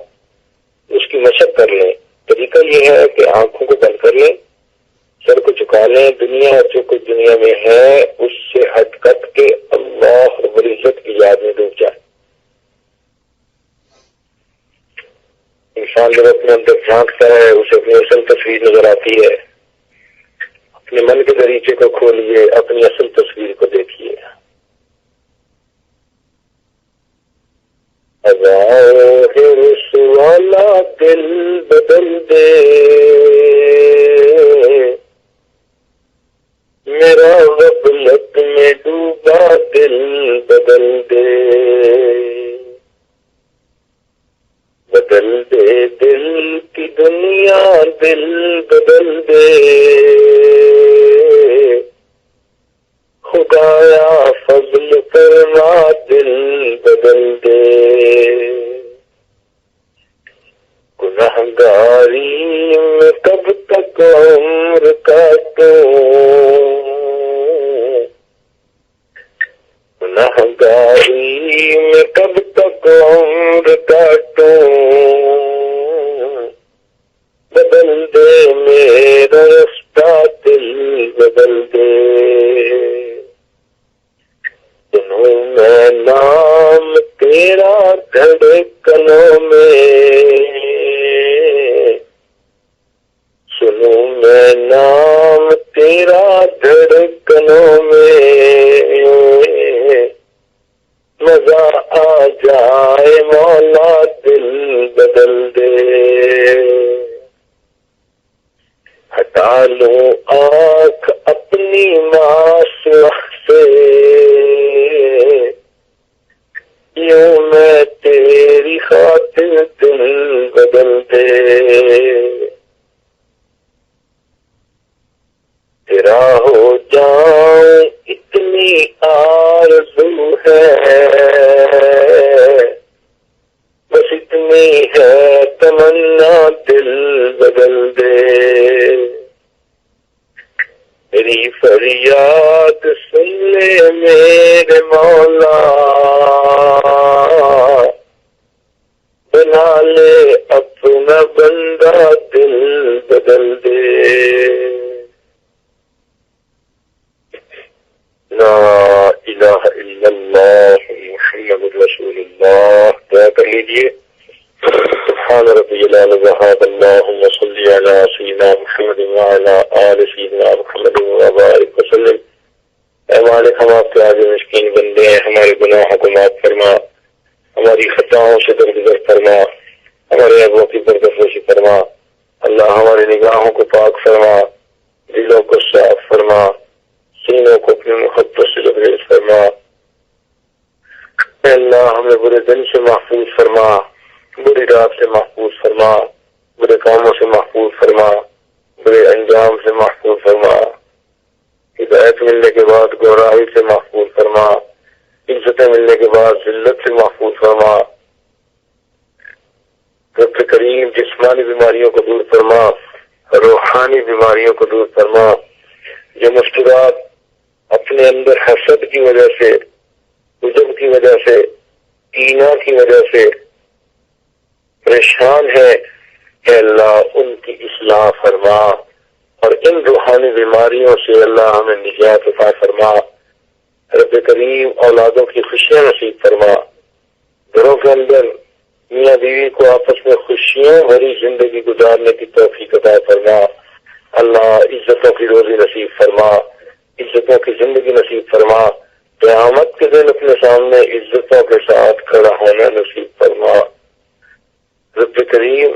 [SPEAKER 1] اس کی مشق کر لیں۔ طریقہ یہ ہے کہ آنکھوں کو بند کر لیں، سر کو جھکا لیں، دنیا اور جو کچھ دنیا میں ہے اس سے ہٹ کٹ کے اللہ رب العزت کی یاد میں ڈوب جائے۔ انسان جب اپنے اندر جھانکتا ہے اسے اپنی اصل تصویر نظر آتی ہے۔ اپنے من کے دریچے کو کھولیے، اپنی اصل تصویر کو دیکھیے۔ ظاہر والا دل بدل دے، میرا غفلت میں ڈوبا دل بدل دے، بدل دے دل کی دنیا دل بدل دے، خدایا فضل فرما دل بدل دے، گنہگاری میں کب تک عمر کاٹوں، گنہگاری میں کب تک عمر کاٹوں، بدل دے میرا رستہ دل بدل دے، سنوں میں نام تیرا دھڑکنوں میں، سنوں میں نام تیرا دھڑکنوں میں، مزہ آ جائے مولا دل بدل دے، ہٹا لوں آنکھ اپنی معصیت سے، یوں میں تیری خاطر دل بدل دے، تیرا ہو جاؤں اتنی آرزو ہے، بس اتنی ہے تمنا دل بدل دے، میری فریاد سن لے میرے مولا، بنا لے اپنا بندہ دل بدل دے، لا الہ الا اللہ محمد رسول اللہ۔ دعا کر لیجیے۔ سبحان ربی العلی وحاب اللہم صلی علی سیدنا محمد وعلی آل سیدنا محمد وبارک وسلم۔ اے مالک، ہم آپ کے آگے مسکین بندے ہیں، ہمارے گناہوں کو معاف فرما، ہماری خطاؤں سے درگزر فرما، ہمارے عیبوں کی پردہ فرما۔ اللہ ہماری نگاہوں کو پاک فرما، دلوں کو صاف فرما، سینوں کو اپنی محبت سے لبریز فرما۔ اے اللہ ہمیں برے دن سے محفوظ فرما، بری رات سے محفوظ فرما، برے کاموں سے محفوظ فرما، برے انجام سے محفوظ فرما، ہدایت ملنے کے بعد گمراہی سے محفوظ فرما، عزتیں ملنے کے بعد ذلت سے محفوظ فرما۔ رب کریم جسمانی بیماریوں کو دور فرما، روحانی بیماریوں کو دور فرما۔ جو مشکلات اپنے اندر حسد کی وجہ سے، عجب کی وجہ سے، کینہ کی وجہ سے پریشان ہے، اے اللہ ان کی اصلاح فرما، اور ان روحانی بیماریوں سے اللہ ہمیں نجات عطا فرما۔ رب کریم اولادوں کی خوشیاں نصیب فرما، گھروں کے اندر میاں بیوی کو آپس میں خوشیوں بھری زندگی گزارنے کی توفیق عطا فرما۔ اللہ عزتوں کی روزی نصیب فرما، عزتوں کی زندگی نصیب فرما، قیامت کے دن اپنے سامنے عزتوں کے ساتھ کھڑا ہونا نصیب فرما۔ رب کریم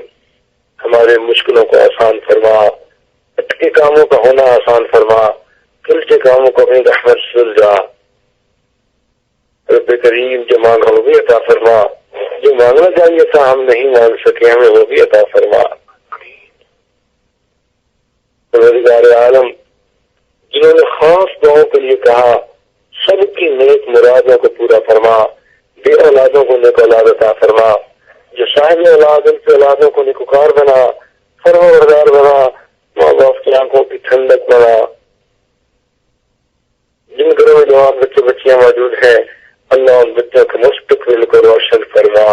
[SPEAKER 1] ہمارے مشکلوں کو آسان فرما، اٹکے کاموں کا ہونا آسان فرما، کلچے کاموں کو اپنی رحمت سے سلجھا۔ رب کریم جو مانگا وہ بھی عطا فرما، جو مانگنا چاہیے تھا ہم نہیں مانگ سکے ہمیں وہ بھی عطا فرما۔ پروردگار عالم جنہوں نے خاص دعاؤں کے لیے کہا، سب کی نیک مرادوں کو پورا فرما، بے اولادوں کو نیک اولاد عطا فرما، جو صاحب اولاد ان کے اولادوں کو نیکوکار بنا، فرمانبردار بنا، ماں باپ کی آنکھوں کی ٹھنڈک بنا۔ جن گھروں میں جوان بچے بچیاں موجود ہیں، اللہ ان بچوں کے مستقبل کو روشن فرما،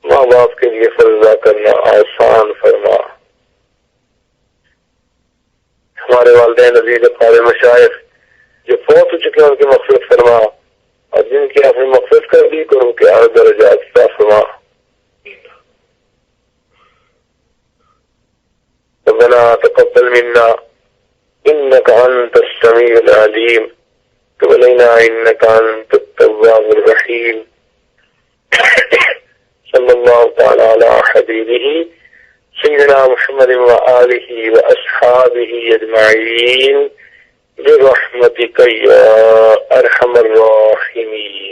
[SPEAKER 1] ماں باپ کے لیے فرض ادا کرنا آسان فرما۔ ہمارے والدین عزیز اقارب مشائخ جو فوت ہو چکے ہیں ان کی مغفرت فرما، اور جن کی آپ نے مغفرت کر دی تو ان کے اعلی درجات عطا فرما۔ ربنا تقبل منا انك انت السميع العليم تب علينا انك انت التواب الرحيم صلى الله تعالى على حبيبه سيدنا محمد وآله وأصحابه أجمعين برحمتك يا أرحم الراحمين۔